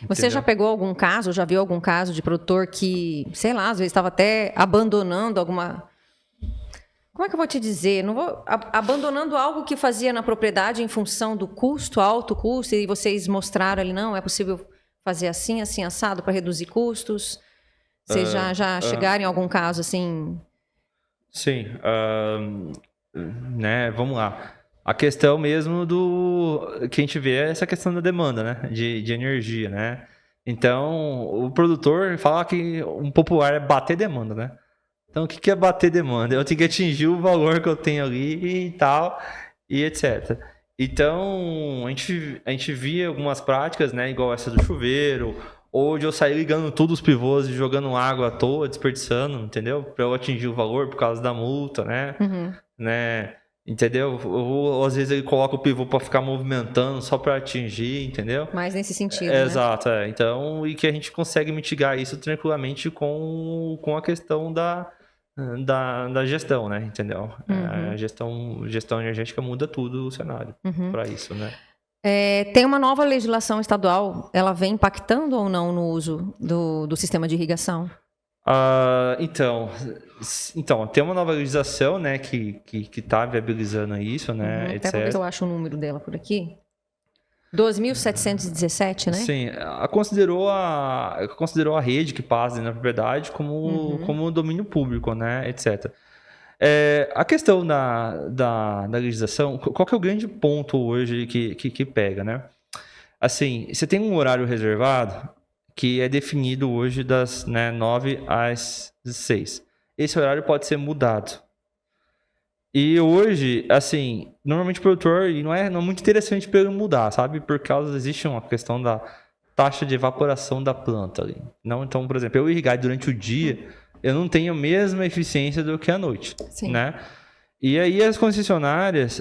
Você já pegou algum caso, já viu algum caso de produtor que, sei lá, às vezes estava até abandonando alguma... Como é que eu vou te dizer? Abandonando algo que fazia na propriedade em função do custo, alto custo, e vocês mostraram ali, não, é possível fazer assim, assim, assado para reduzir custos? Vocês já chegaram em algum caso assim? Sim. Né, vamos lá. A questão mesmo que a gente vê é essa questão da demanda, né? De energia, né? Então, o produtor fala que um popular é bater demanda, né? Então, o que é bater demanda? Eu tenho que atingir o valor que eu tenho ali e tal, e etc. Então, a gente via algumas práticas, né? Igual essa do chuveiro, ou de eu sair ligando todos os pivôs e jogando água à toa, desperdiçando, entendeu? Para eu atingir o valor por causa da multa, né? Né? Entendeu? Ou às vezes ele coloca o pivô para ficar movimentando só para atingir, entendeu? Mais nesse sentido, né? Exato, Então, e que a gente consegue mitigar isso tranquilamente com a questão da gestão, né? Entendeu? A gestão energética muda tudo o cenário para isso, né? Tem uma nova legislação estadual, ela vem impactando ou não no uso do sistema de irrigação? Então, tem uma nova legislação, né, que está viabilizando isso, né, Até etc. vou ver se eu acho o número dela por aqui. 2.717, né? Sim, considerou a rede que passa na propriedade como domínio público, né, etc. A questão da legislação, qual que é o grande ponto hoje que pega, né? Assim, você tem um horário reservado que é definido hoje das 9 às 6. Esse horário pode ser mudado. E hoje, assim, normalmente o produtor, e não é muito interessante para ele mudar, sabe? Por causa, existe uma questão da taxa de evaporação da planta ali. Não, então, por exemplo, eu irrigar durante o dia, eu não tenho a mesma eficiência do que à noite, né? E aí as concessionárias,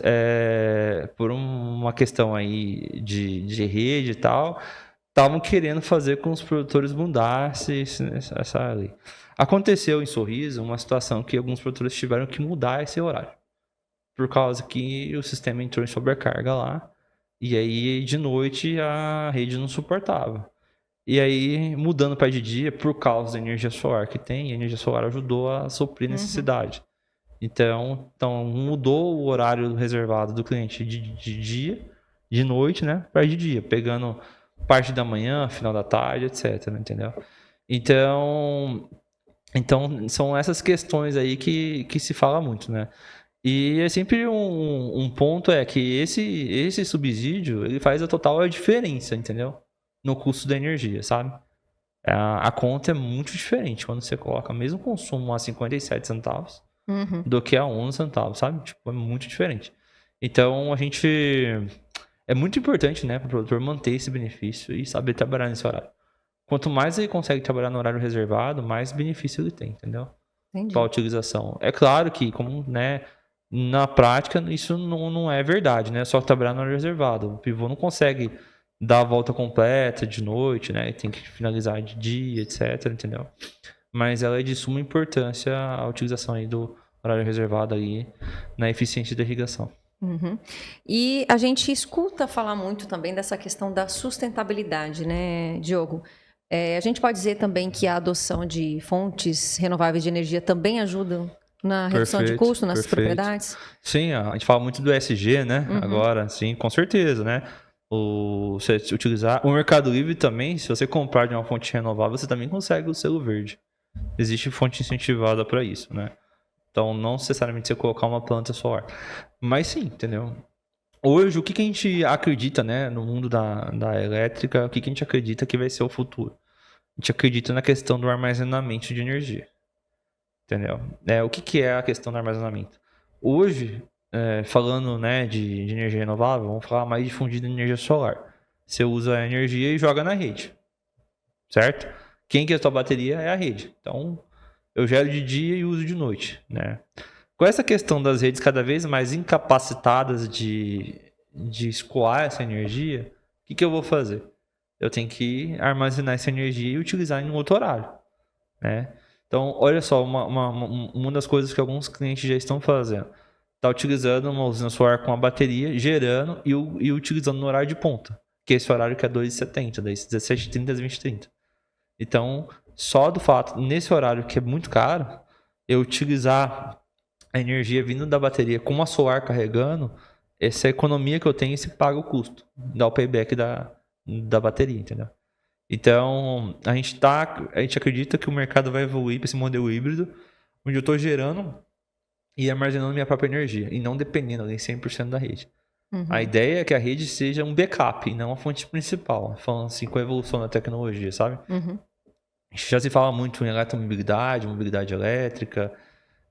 por uma questão aí de rede e tal, estavam querendo fazer com que os produtores mudassem essa lei. Aconteceu em Sorriso uma situação que alguns produtores tiveram que mudar esse horário, por causa que o sistema entrou em sobrecarga lá, e aí de noite a rede não suportava. E aí, mudando para de dia, por causa da energia solar que tem, a energia solar ajudou a suprir a necessidade. Então mudou o horário reservado do cliente de dia, de noite, né, para de dia, pegando parte da manhã, final da tarde, etc, entendeu? Então são essas questões aí que se fala muito, né? E é sempre um ponto que esse subsídio, ele faz a total diferença, entendeu? No custo da energia, sabe? A conta é muito diferente quando você coloca o mesmo consumo a 57 centavos do que a 11 centavos, sabe? Tipo, é muito diferente. Então, é muito importante, né, para o produtor manter esse benefício e saber trabalhar nesse horário. Quanto mais ele consegue trabalhar no horário reservado, mais benefício ele tem, entendeu? Para a utilização. É claro que, como, né, na prática, isso não é verdade, né? É só trabalhar no horário reservado. O pivô não consegue dar a volta completa de noite, né? Ele tem que finalizar de dia, etc, entendeu? Mas ela é de suma importância a utilização aí do horário reservado aí na eficiência da irrigação. E a gente escuta falar muito também dessa questão da sustentabilidade, né, Diogo? A gente pode dizer também que a adoção de fontes renováveis de energia também ajuda na redução de custo nas propriedades? Sim, a gente fala muito do ESG, né? Agora, sim, com certeza, né? Você utilizar o Mercado Livre também, se você comprar de uma fonte renovável, você também consegue o selo verde. Existe fonte incentivada para isso, né? Então, não necessariamente você colocar uma planta solar. Mas sim, entendeu? Hoje, o que a gente acredita, né, no mundo da elétrica, o que a gente acredita que vai ser o futuro? A gente acredita na questão do armazenamento de energia. Entendeu? O que é a questão do armazenamento? Hoje, falando, né, de energia renovável, vamos falar mais de fundida de energia solar. Você usa a energia e joga na rede. Certo? Quem que é a sua bateria é a rede. Então, eu gero de dia e uso de noite, né? Com essa questão das redes cada vez mais incapacitadas de escoar essa energia, o que eu vou fazer? Eu tenho que armazenar essa energia e utilizar em um outro horário, né? Então, olha só, uma das coisas que alguns clientes já estão fazendo. Está utilizando uma usina solar com a bateria, gerando e utilizando no horário de ponta, que é esse horário que é 2h70, das 17h30 às 20h30. Então, só do fato, nesse horário que é muito caro, eu utilizar a energia vindo da bateria com uma solar carregando, essa economia que eu tenho, se paga o custo, dá o payback da bateria, entendeu? Então, a gente acredita que o mercado vai evoluir para esse modelo híbrido, onde eu estou gerando e armazenando minha própria energia, e não dependendo nem 100% da rede. A ideia é que a rede seja um backup, e não a fonte principal, falando assim, com a evolução da tecnologia, sabe? A gente já se fala muito em eletromobilidade, mobilidade elétrica,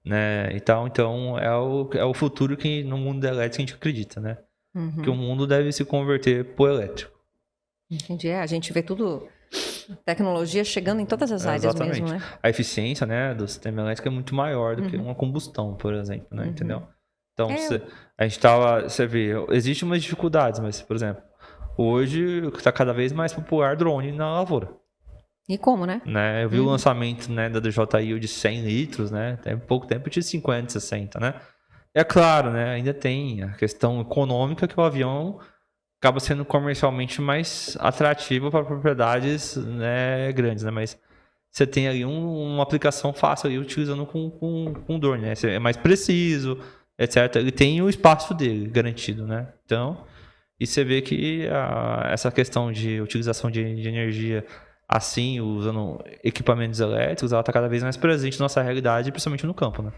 né? Então é o futuro que no mundo da elétrica a gente acredita, né? Que o mundo deve se converter pro elétrico. Entendi. A gente vê tudo, tecnologia chegando em todas as áreas mesmo, né? A eficiência, né, do sistema elétrico é muito maior do que uma combustão, por exemplo, né? Entendeu? Então, a gente você vê, existem umas dificuldades, mas, por exemplo, hoje está cada vez mais popular drone na lavoura. E como, né? Eu vi o lançamento, né, da DJI de 100 litros, né? Tem pouco tempo de 50, 60, né? É claro, né? Ainda tem a questão econômica que o avião acaba sendo comercialmente mais atrativo para propriedades, né, grandes, né? Mas você tem ali uma aplicação fácil ali utilizando com drone, né? É mais preciso, etc. Ele tem o espaço dele garantido, né? Então, e você vê que essa questão de utilização de energia assim, usando equipamentos elétricos, ela está cada vez mais presente na nossa realidade, principalmente no campo, né?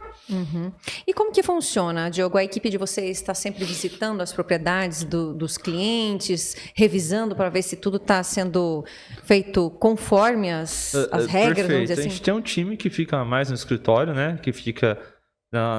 E como que funciona, Diogo? A equipe de vocês está sempre visitando as propriedades dos clientes, revisando para ver se tudo está sendo feito conforme as regras, vamos dizer assim? A gente tem um time que fica mais no escritório, né? Que fica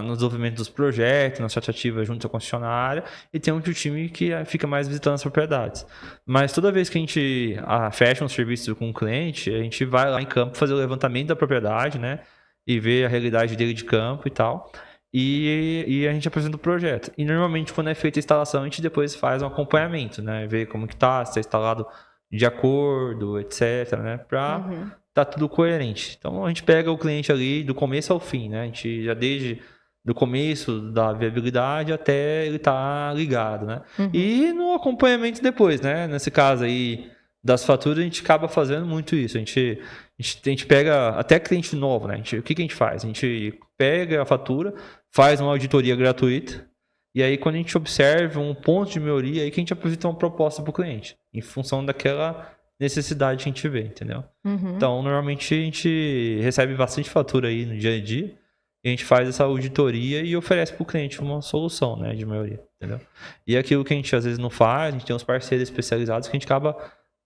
no desenvolvimento dos projetos, na tratativa junto à concessionária, e tem outro time que fica mais visitando as propriedades. Mas toda vez que a gente fecha um serviço com um cliente, a gente vai lá em campo fazer o levantamento da propriedade, né? E ver a realidade dele de campo e tal. E a gente apresenta o projeto. E normalmente, quando é feita a instalação, a gente depois faz um acompanhamento, né? Ver como que tá, se está instalado de acordo, etc, né? Para tá tudo coerente. Então, a gente pega o cliente ali do começo ao fim, né? A gente já desde do começo da viabilidade até ele tá ligado, né? E no acompanhamento depois, né? Nesse caso aí das faturas, a gente acaba fazendo muito isso. A gente pega até cliente novo, né? O que a gente faz? A gente pega a fatura, faz uma auditoria gratuita, e aí quando a gente observa um ponto de melhoria, aí que a gente apresenta uma proposta para o cliente, em função daquela necessidade que a gente vê, entendeu? Então, normalmente a gente recebe bastante fatura aí no dia a dia, e a gente faz essa auditoria e oferece para o cliente uma solução, né, de melhoria, entendeu? E aquilo que a gente às vezes não faz, a gente tem uns parceiros especializados que a gente acaba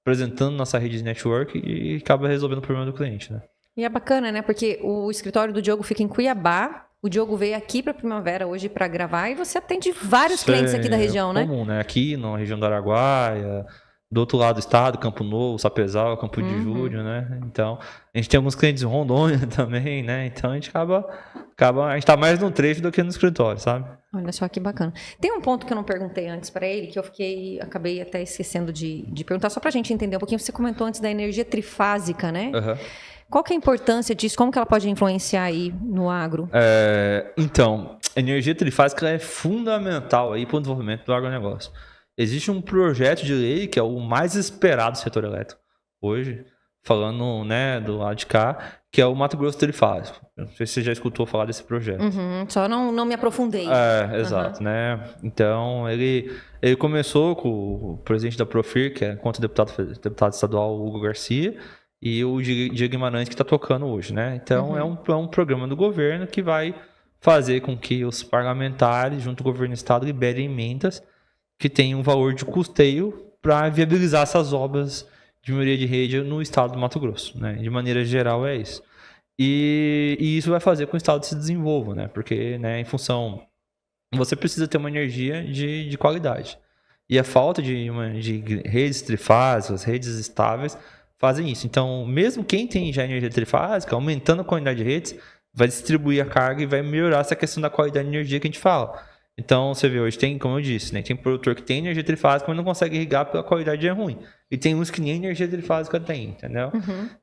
apresentando nossa rede de network e acaba resolvendo o problema do cliente, né? E é bacana, né? Porque o escritório do Diogo fica em Cuiabá. O Diogo veio aqui para Primavera hoje para gravar e você atende vários clientes aqui da região, né? Comum, né? Aqui na região do Araguaia, do outro lado do estado, Campo Novo, Sapezal, Campo de Júlio, né? Então, a gente tem alguns clientes em Rondônia também, né? Então, a gente a gente tá mais no trecho do que no escritório, sabe? Olha só que bacana. Tem um ponto que eu não perguntei antes para ele, que eu acabei até esquecendo de perguntar, só para a gente entender um pouquinho. Você comentou antes da energia trifásica, né? Qual que é a importância disso? Como que ela pode influenciar aí no agro? Então, a energia trifásica é fundamental aí para o desenvolvimento do agronegócio. Existe um projeto de lei que é o mais esperado do setor elétrico hoje, falando, né, do lado de cá, que é o Mato Grosso Trifásico. Não sei se você já escutou falar desse projeto. Só não me aprofundei. Exato, né? Então, ele começou com o presidente da Profir, que é contra deputado estadual Hugo Garcia, e o Diego Guimarães, que está tocando hoje, né? Então, é um programa do governo que vai fazer com que os parlamentares, junto com o governo do estado, liberem emendas que tenham um valor de custeio para viabilizar essas obras de melhoria de rede no estado do Mato Grosso, né? De maneira geral, é isso. E isso vai fazer com que o estado se desenvolva, né? Porque, né, em função... Você precisa ter uma energia de qualidade. E a falta de redes trifásicas, redes estáveis, fazem isso. Então, mesmo quem tem já energia trifásica, aumentando a quantidade de redes, vai distribuir a carga e vai melhorar essa questão da qualidade de energia que a gente fala. Então, você vê, hoje tem, como eu disse, né, tem produtor que tem energia trifásica, mas não consegue irrigar porque a qualidade é ruim. E tem uns que nem energia trifásica tem, entendeu?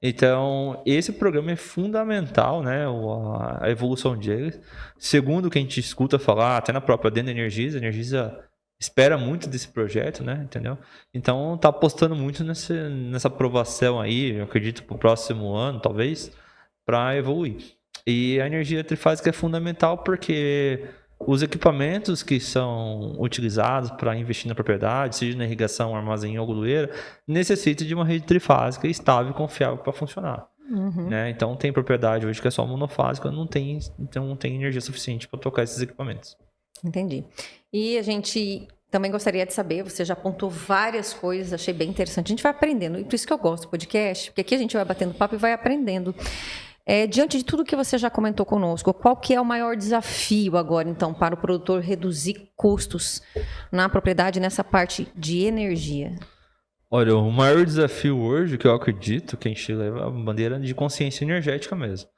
Então, esse programa é fundamental, né, a evolução deles. Segundo o que a gente escuta falar, até na própria dentro da Energisa, a Energisa espera muito desse projeto, né, entendeu? Então, tá apostando muito nessa aprovação aí, eu acredito, para o próximo ano, talvez, para evoluir. E a energia trifásica é fundamental porque os equipamentos que são utilizados para investir na propriedade, seja na irrigação, armazém ou glueira, necessitam de uma rede trifásica estável e confiável para funcionar. Né? Então, tem propriedade hoje que é só monofásica, então não tem energia suficiente para tocar esses equipamentos. Entendi. E a gente também gostaria de saber, você já apontou várias coisas, achei bem interessante. A gente vai aprendendo, e por isso que eu gosto do podcast, porque aqui a gente vai batendo papo e vai aprendendo. Diante de tudo que você já comentou conosco, qual que é o maior desafio agora, então, para o produtor reduzir custos na propriedade nessa parte de energia? Olha, o maior desafio hoje, que eu acredito, que a gente leva a bandeira de consciência energética mesmo.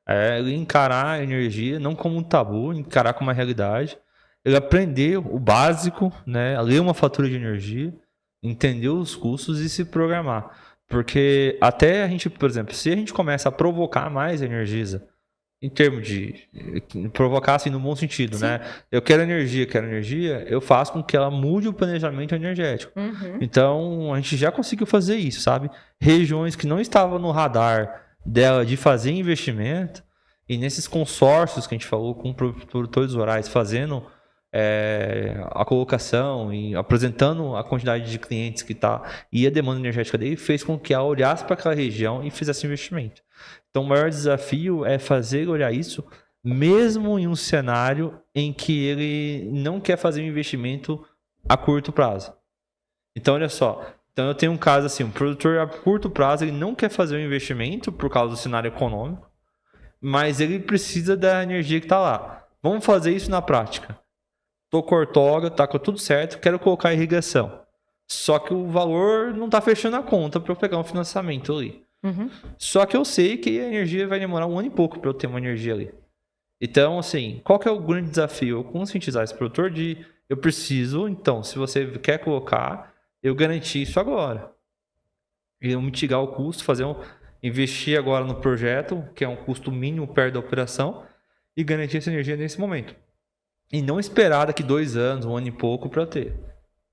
É ele encarar a energia não como um tabu, encarar como uma realidade. Ele aprender o básico, né, a ler uma fatura de energia, entender os custos e se programar. Porque até a gente, por exemplo, se a gente começa a provocar mais a Energisa, em termos de provocar assim no bom sentido, né? Eu quero energia, eu faço com que ela mude o planejamento energético. Então, a gente já conseguiu fazer isso, sabe? Regiões que não estavam no radar dela de fazer investimento, e nesses consórcios que a gente falou com produtores rurais fazendo a colocação e apresentando a quantidade de clientes que está e a demanda energética dele, fez com que ela olhasse para aquela região e fizesse investimento. Então, o maior desafio é fazer ele olhar isso, mesmo em um cenário em que ele não quer fazer um investimento a curto prazo. Então, olha só. Então, eu tenho um caso assim, um produtor a curto prazo, ele não quer fazer um investimento por causa do cenário econômico, mas ele precisa da energia que está lá. Vamos fazer isso na prática. Tô com ortoga, tá com tudo certo, quero colocar irrigação. Só que o valor não tá fechando a conta para eu pegar um financiamento ali. Só que eu sei que a energia vai demorar 1 ano e pouco para eu ter uma energia ali. Então, assim, qual que é o grande desafio? Eu conscientizar esse produtor de eu preciso, então, se você quer colocar, eu garantir isso agora. E eu mitigar o custo, investir agora no projeto, que é um custo mínimo perto da operação, e garantir essa energia nesse momento. E não esperar daqui 2 anos, 1 ano e pouco para ter.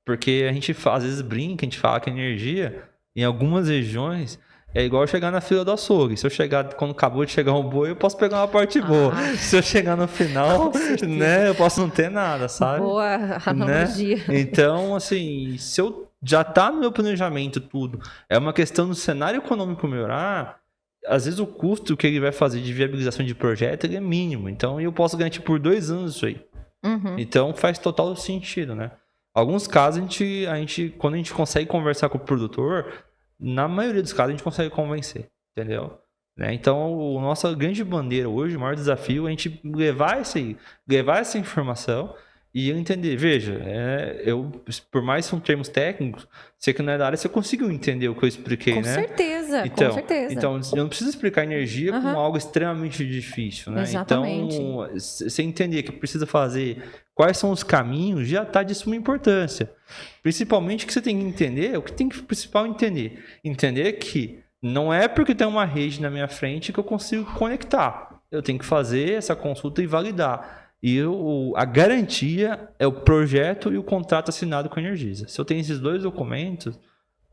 Porque a gente às vezes brinca, a gente fala que a energia, em algumas regiões, é igual chegar na fila do açougue. Se eu chegar, quando acabou de chegar um boi, eu posso pegar uma parte boa. Se eu chegar no final, né, eu posso não ter nada, sabe? Boa analogia. Né? Então, assim, se eu já tá no meu planejamento tudo, é uma questão do cenário econômico melhorar, às vezes o custo que ele vai fazer de viabilização de projeto ele é mínimo. Então, eu posso garantir por 2 anos isso aí. Então faz total sentido, né? Alguns casos quando a gente consegue conversar com o produtor, na maioria dos casos a gente consegue convencer, entendeu? Né? Então a nossa grande bandeira hoje, o maior desafio é a gente levar essa informação e entender. Veja, por mais que são termos técnicos, você que não é da área, você conseguiu entender o que eu expliquei, com né? Certeza. Então, eu não preciso explicar energia como algo extremamente difícil, né? Exatamente. Então, você entender que precisa fazer, quais são os caminhos, já está de suma importância. Principalmente que você tem que entender, o que tem que principal entender? Entender que não é porque tem uma rede na minha frente que eu consigo conectar. Eu tenho que fazer essa consulta e validar. E a garantia é o projeto e o contrato assinado com a Energisa. Se eu tenho esses 2 documentos,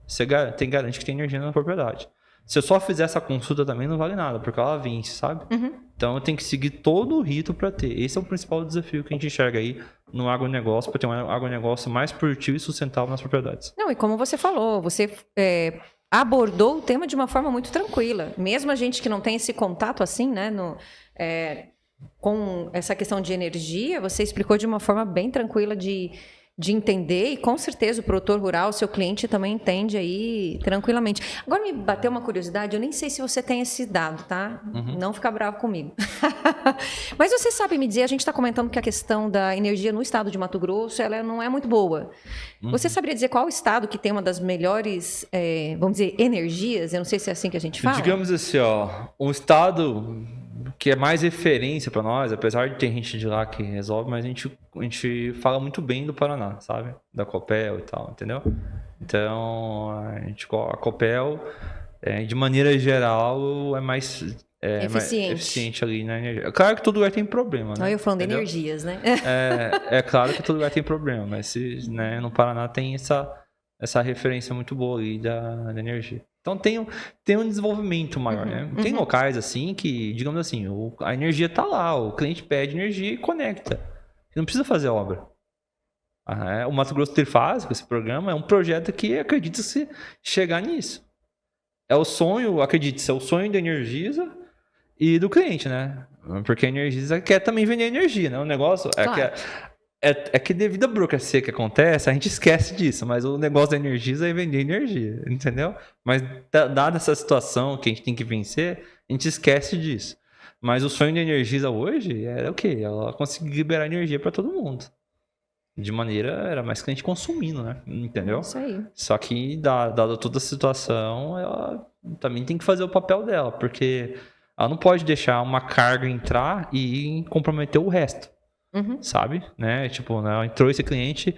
você garante que tem energia na propriedade. Se eu só fizer essa consulta também, não vale nada, porque ela vence, sabe? Então eu tenho que seguir todo o rito para ter. Esse é o principal desafio que a gente enxerga aí no agronegócio, para ter um agronegócio mais produtivo e sustentável nas propriedades. Não, e como você falou, você abordou o tema de uma forma muito tranquila. Mesmo a gente que não tem esse contato assim, né, com essa questão de energia, você explicou de uma forma bem tranquila de entender, e com certeza o produtor rural, seu cliente também entende aí tranquilamente. Agora me bateu uma curiosidade, eu nem sei se você tem esse dado, tá? Não fica bravo comigo. Mas você sabe me dizer, a gente está comentando que a questão da energia no estado de Mato Grosso, ela não é muito boa. Você saberia dizer qual estado que tem uma das melhores, vamos dizer, energias? Eu não sei se é assim que a gente fala. Digamos assim, um estado que é mais referência para nós, apesar de ter gente de lá que resolve, mas a gente fala muito bem do Paraná, sabe? Da Copel e tal, entendeu? Então, a Copel, de maneira geral, é mais eficiente ali na energia. Claro que todo lugar tem problema, né? Não, eu falando entendeu? de energias, né? É claro que todo lugar tem problema, mas no Paraná tem essa referência muito boa ali da energia. Então tem um desenvolvimento maior, né? Tem locais assim que, digamos assim, a energia tá lá, o cliente pede energia e conecta. Não precisa fazer obra. O Mato Grosso Trifásico, esse programa, é um projeto que acredita-se chegar nisso. É o sonho, acredite-se, é o sonho da Energisa e do cliente, né? Porque a Energisa quer também vender energia, né? O negócio é que devido à burocracia que acontece, a gente esquece disso, mas o negócio da Energisa é vender energia, entendeu? Mas dada essa situação que a gente tem que vencer, a gente esquece disso. Mas o sonho da Energisa hoje era o quê? Ela conseguir liberar energia para todo mundo. De maneira, era mais cliente consumindo, né? Entendeu? Isso aí. Só que, dada toda a situação, ela também tem que fazer o papel dela, porque ela não pode deixar uma carga entrar e comprometer o resto. Sabe? Né? Tipo, né? Entrou esse cliente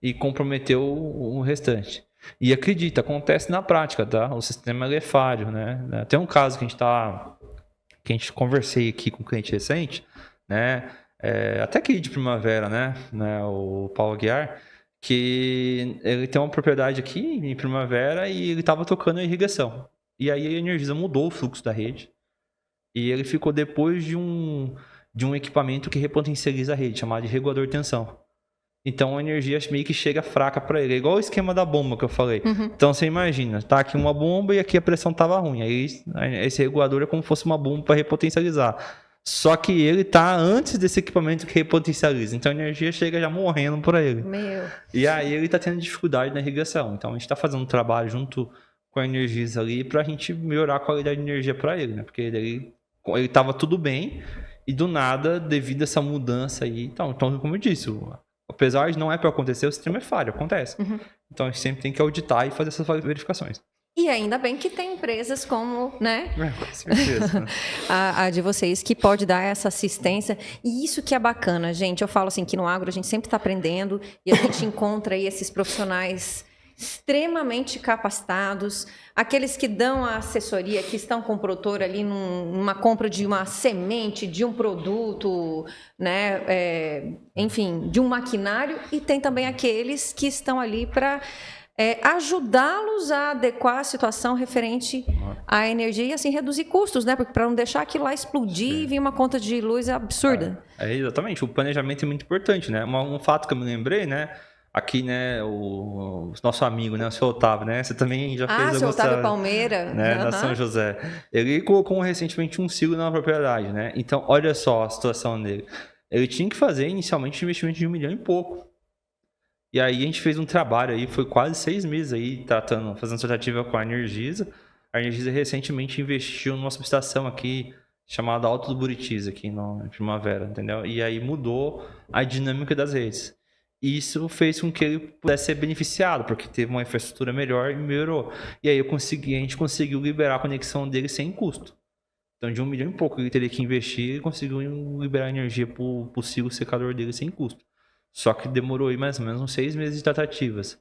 e comprometeu o restante. E acredita, acontece na prática, tá? O sistema é falho, né? Tem um caso que a gente conversei aqui com um cliente recente, né? Até aqui de Primavera, né? O Paulo Aguiar, que ele tem uma propriedade aqui em Primavera e ele estava tocando a irrigação. E aí a Energisa mudou o fluxo da rede e ele ficou depois de um equipamento que repotencializa a rede, chamado de regulador de tensão. Então a energia meio que chega fraca para ele. É igual o esquema da bomba que eu falei. Então você imagina, tá aqui uma bomba e aqui a pressão estava ruim. Aí esse regulador é como se fosse uma bomba para repotencializar. Só que ele tá antes desse equipamento que repotencializa. Então a energia chega já morrendo para ele. E aí ele tá tendo dificuldade na irrigação. Então a gente tá fazendo um trabalho junto com a Energisa ali pra gente melhorar a qualidade de energia para ele, né? Porque ele tava tudo bem. E do nada, devido a essa mudança aí, então como eu disse, apesar de não para acontecer, o sistema é falho, acontece. Então a gente sempre tem que auditar e fazer essas verificações. E ainda bem que tem empresas como, né? Com certeza. Né? a de vocês, que pode dar essa assistência. E isso que é bacana, gente. Eu falo assim, que no agro a gente sempre está aprendendo e a gente encontra aí esses profissionais extremamente capacitados, aqueles que dão a assessoria, que estão com o produtor ali numa compra de uma semente, de um produto, né? Enfim, de um maquinário, e tem também aqueles que estão ali para ajudá-los a adequar a situação referente à energia e assim reduzir custos, né? Porque para não deixar aquilo lá explodir e vir uma conta de luz absurda. Exatamente, o planejamento é muito importante, né? Um fato que eu me lembrei, né? Aqui, né, o nosso amigo, né, o seu Otávio, né? Você também já fez seu Otávio Palmeira. Né, na São José. Ele colocou recentemente um silo na propriedade, né? Então, olha só a situação dele. Ele tinha que fazer inicialmente um investimento de 1 milhão e pouco. E aí a gente fez um trabalho aí, foi quase 6 meses aí, fazendo tratativa com a Energisa. A Energisa recentemente investiu numa subestação aqui, chamada Alto do Buritis, aqui em Primavera, entendeu? E aí mudou a dinâmica das redes. Isso fez com que ele pudesse ser beneficiado, porque teve uma infraestrutura melhor e melhorou. E aí a gente conseguiu liberar a conexão dele sem custo. Então, de 1 milhão e pouco ele teria que investir, ele conseguiu liberar energia para o ciclo secador dele sem custo. Só que demorou aí mais ou menos uns 6 meses de tratativas.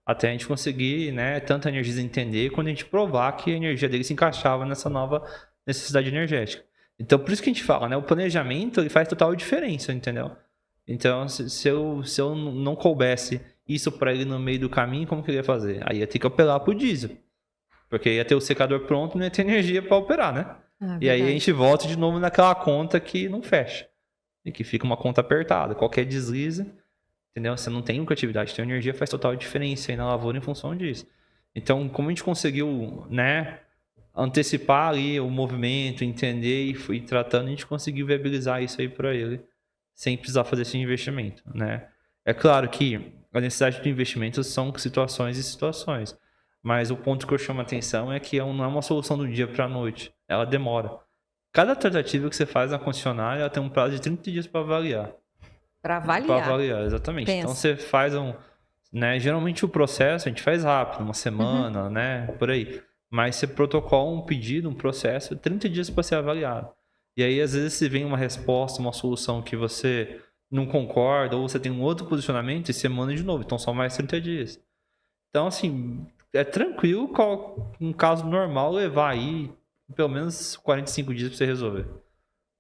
Até a gente conseguir, né, tanto a Energisa entender, quando a gente provar que a energia dele se encaixava nessa nova necessidade energética. Então, por isso que a gente fala, né, o planejamento ele faz total diferença, entendeu? Então, se eu não coubesse isso para ele no meio do caminho, como que ele ia fazer? Aí ia ter que apelar pro diesel. Porque ia ter o secador pronto, não ia ter energia para operar, né? E aí a Verdade. gente volta de novo naquela conta que não fecha. E que fica uma conta apertada. Qualquer deslize, entendeu? Você não tem lucratividade, tem energia, faz total diferença aí na lavoura em função disso. Então, como a gente conseguiu, né, antecipar ali o movimento, entender e fui tratando, a gente conseguiu viabilizar isso aí para ele, sem precisar fazer esse investimento, né? É claro que a necessidade de investimento são situações e situações, mas o ponto que eu chamo a atenção é que não é uma solução do dia para a noite, ela demora. Cada tratativa que você faz na concessionária, ela tem um prazo de 30 dias para avaliar. Para Para avaliar. avaliar, exatamente. Pensa. Então você faz né, geralmente o processo a gente faz rápido, uma semana, né, por aí. Mas você protocola um pedido, um processo, 30 dias para ser avaliado. E aí, às vezes, se vem uma resposta, uma solução que você não concorda, ou você tem um outro posicionamento, e você manda de novo. Então, são mais 30 dias. Então, assim, é tranquilo, um caso normal, levar aí pelo menos 45 dias para você resolver.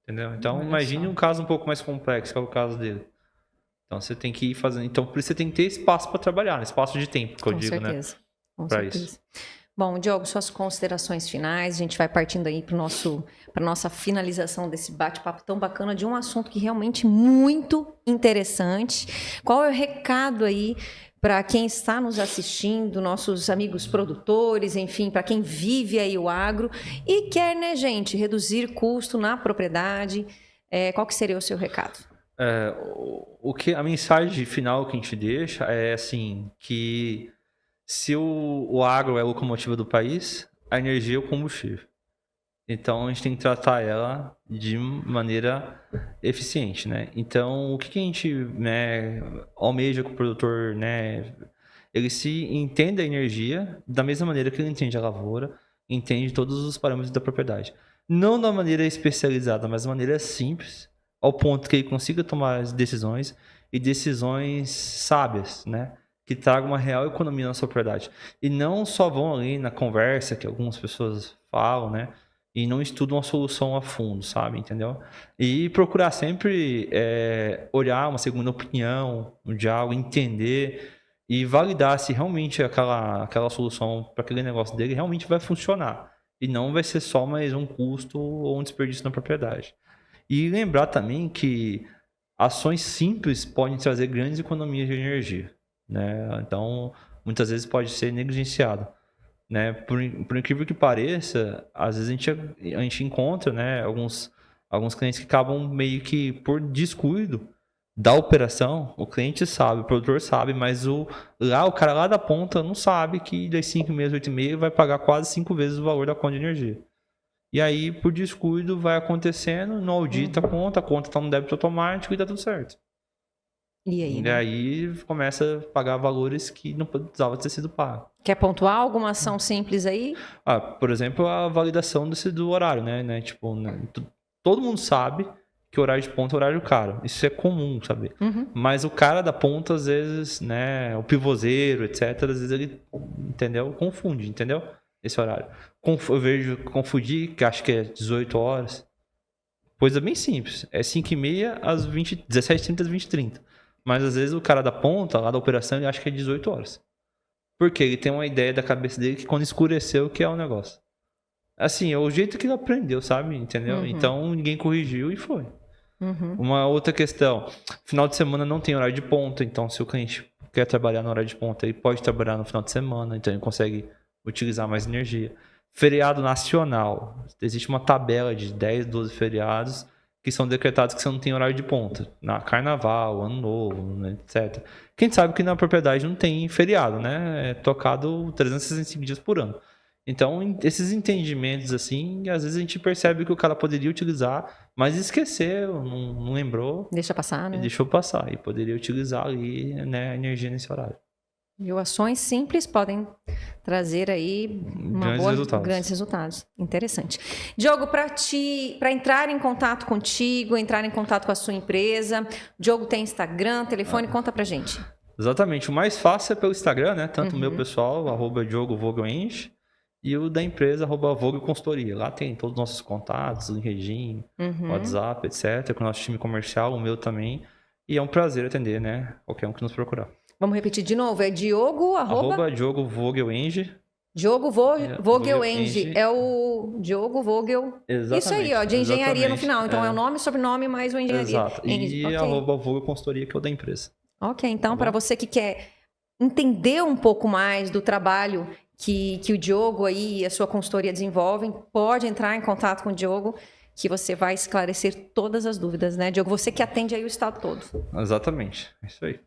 Entendeu? Então, Olha imagine só. um caso um pouco mais complexo, que é o caso dele. Então, você tem que ir fazendo. Então, por isso você tem que ter espaço para trabalhar, espaço de tempo, que eu Com digo, né? certeza. Com Pra certeza. isso. Bom, Diogo, suas considerações finais. A gente vai partindo aí para nossa finalização desse bate-papo tão bacana de um assunto que realmente é muito interessante. Qual é o recado aí para quem está nos assistindo, nossos amigos produtores, enfim, para quem vive aí o agro e quer, né, gente, reduzir custo na propriedade? Qual que seria o seu recado? A mensagem final que a gente deixa é assim, que se o agro é a locomotiva do país, a energia é o combustível. Então a gente tem que tratar ela de maneira eficiente, né? Então o que a gente, né, almeja que o produtor, né, ele se entenda a energia da mesma maneira que ele entende a lavoura, entende todos os parâmetros da propriedade. Não da maneira especializada, mas da maneira simples, ao ponto que ele consiga tomar as decisões e decisões sábias, né? Que tragam uma real economia na sua propriedade. E não só vão ali na conversa que algumas pessoas falam, né? E não estudam a solução a fundo, sabe? Entendeu? E procurar sempre olhar uma segunda opinião, um diálogo, entender e validar se realmente aquela solução para aquele negócio dele realmente vai funcionar. E não vai ser só mais um custo ou um desperdício na propriedade. E lembrar também que ações simples podem trazer grandes economias de energia, né? Então, muitas vezes pode ser negligenciado, né? Por incrível que pareça, às vezes a gente encontra, né, alguns clientes que acabam meio que por descuido da operação, o cliente sabe, o produtor sabe, mas o cara lá da ponta não sabe que das 5 meses, 8 meses vai pagar quase 5 vezes o valor da conta de energia. E aí, por descuido, vai acontecendo, não audita a conta está no débito automático e dá tudo certo. E aí, E né? aí começa a pagar valores que não precisava ter sido pago. Quer pontuar alguma ação simples aí? Por exemplo, a validação do horário, né? Tipo, né, todo mundo sabe que o horário de ponta é horário caro. Isso é comum saber. Mas o cara da ponta, às vezes, né? O pivôzeiro, etc., às vezes ele, entendeu? Confunde, entendeu? Esse horário. Eu vejo confundir, que acho que é 18 horas. Coisa bem simples. É 5h30 às 17h30 às 20h30. Mas às vezes o cara da ponta, lá da operação, ele acha que é 18 horas. Porque ele tem uma ideia da cabeça dele que quando escureceu, que é o negócio. Assim, é o jeito que ele aprendeu, sabe? Entendeu? Então ninguém corrigiu e foi. Uma outra questão. Final de semana não tem horário de ponta. Então se o cliente quer trabalhar no horário de ponta, ele pode trabalhar no final de semana. Então ele consegue utilizar mais energia. Feriado nacional. Existe uma tabela de 10, 12 feriados que são decretados que você não tem horário de ponta. Na Carnaval, Ano Novo, né, etc. Quem sabe que na propriedade não tem feriado, né? É tocado 365 dias por ano. Então, esses entendimentos, assim, às vezes a gente percebe que o cara poderia utilizar, mas esqueceu, não lembrou. Deixa passar, né? E deixou passar. E poderia utilizar ali, né, a energia nesse horário. E ações simples podem trazer aí grandes resultados. Interessante. Diogo, para entrar em contato contigo, entrar em contato com a sua empresa, Diogo tem Instagram, telefone, conta pra gente. Exatamente. O mais fácil é pelo Instagram, né? Tanto o meu pessoal, @DiogoVogelenge, e o da empresa, @VogelConsultoria. Lá tem todos os nossos contatos, LinkedIn, WhatsApp, etc. Com o nosso time comercial, o meu também. E é um prazer atender, né? Qualquer um que nos procurar. Vamos repetir de novo, é Diogo, @DiogoVogelenge. Diogo Vogel Vogel Enge. Enge. É o Diogo Vogel. Exatamente. Isso aí, ó, de engenharia no exatamente. final. Então é o nome, sobrenome, mais o engenharia. Exato. Enge. E Ok. @Vogel Consultoria, que é o da empresa. Ok, então Tá para bom? você que quer entender um pouco mais do trabalho que o Diogo aí e a sua consultoria desenvolvem, pode entrar em contato com o Diogo, que você vai esclarecer todas as dúvidas, né, Diogo? Você que atende aí o estado todo. Exatamente. É isso aí.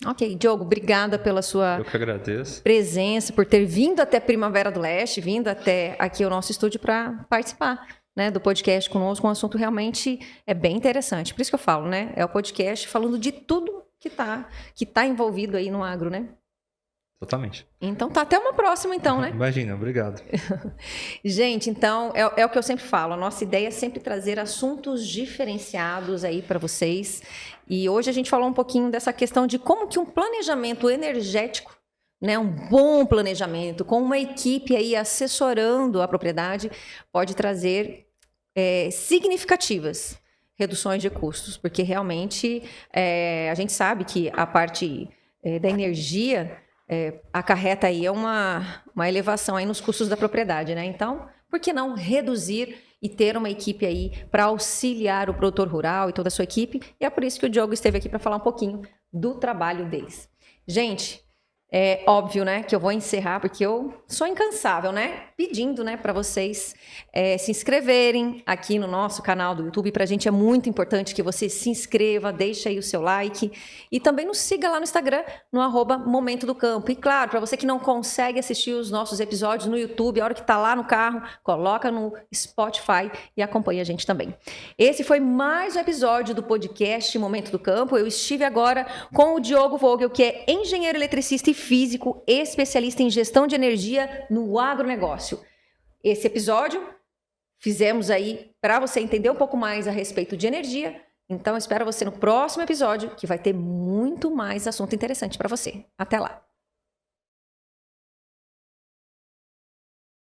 Ok, Diogo, obrigada pela sua Eu que agradeço. presença, por ter vindo até Primavera do Leste, vindo até aqui ao nosso estúdio para participar, né, do podcast conosco. Um assunto realmente é bem interessante. Por isso que eu falo, né? É o podcast falando de tudo que tá envolvido aí no agro, né? Exatamente. Então tá, até uma próxima então, né? Imagina, obrigado. Gente, então é o que eu sempre falo. A nossa ideia é sempre trazer assuntos diferenciados aí para vocês. E hoje a gente falou um pouquinho dessa questão de como que um planejamento energético, né, um bom planejamento com uma equipe aí assessorando a propriedade pode trazer significativas reduções de custos, porque realmente a gente sabe que a parte da energia acarreta aí uma elevação aí nos custos da propriedade, né? Então, por que não reduzir e ter uma equipe aí para auxiliar o produtor rural e toda a sua equipe? E é por isso que o Diogo esteve aqui para falar um pouquinho do trabalho deles. Gente, é óbvio, né, que eu vou encerrar porque eu sou incansável, né? Pedindo, né, para vocês se inscreverem aqui no nosso canal do YouTube. Para a gente é muito importante que você se inscreva, deixe aí o seu like e também nos siga lá no Instagram, no @Momento do Campo. E claro, para você que não consegue assistir os nossos episódios no YouTube, a hora que está lá no carro, coloca no Spotify e acompanha a gente também. Esse foi mais um episódio do podcast Momento do Campo. Eu estive agora com o Diogo Vogel, que é engenheiro eletricista e físico, especialista em gestão de energia no agronegócio. Esse episódio fizemos aí para você entender um pouco mais a respeito de energia. Então, espero você no próximo episódio, que vai ter muito mais assunto interessante para você. Até lá!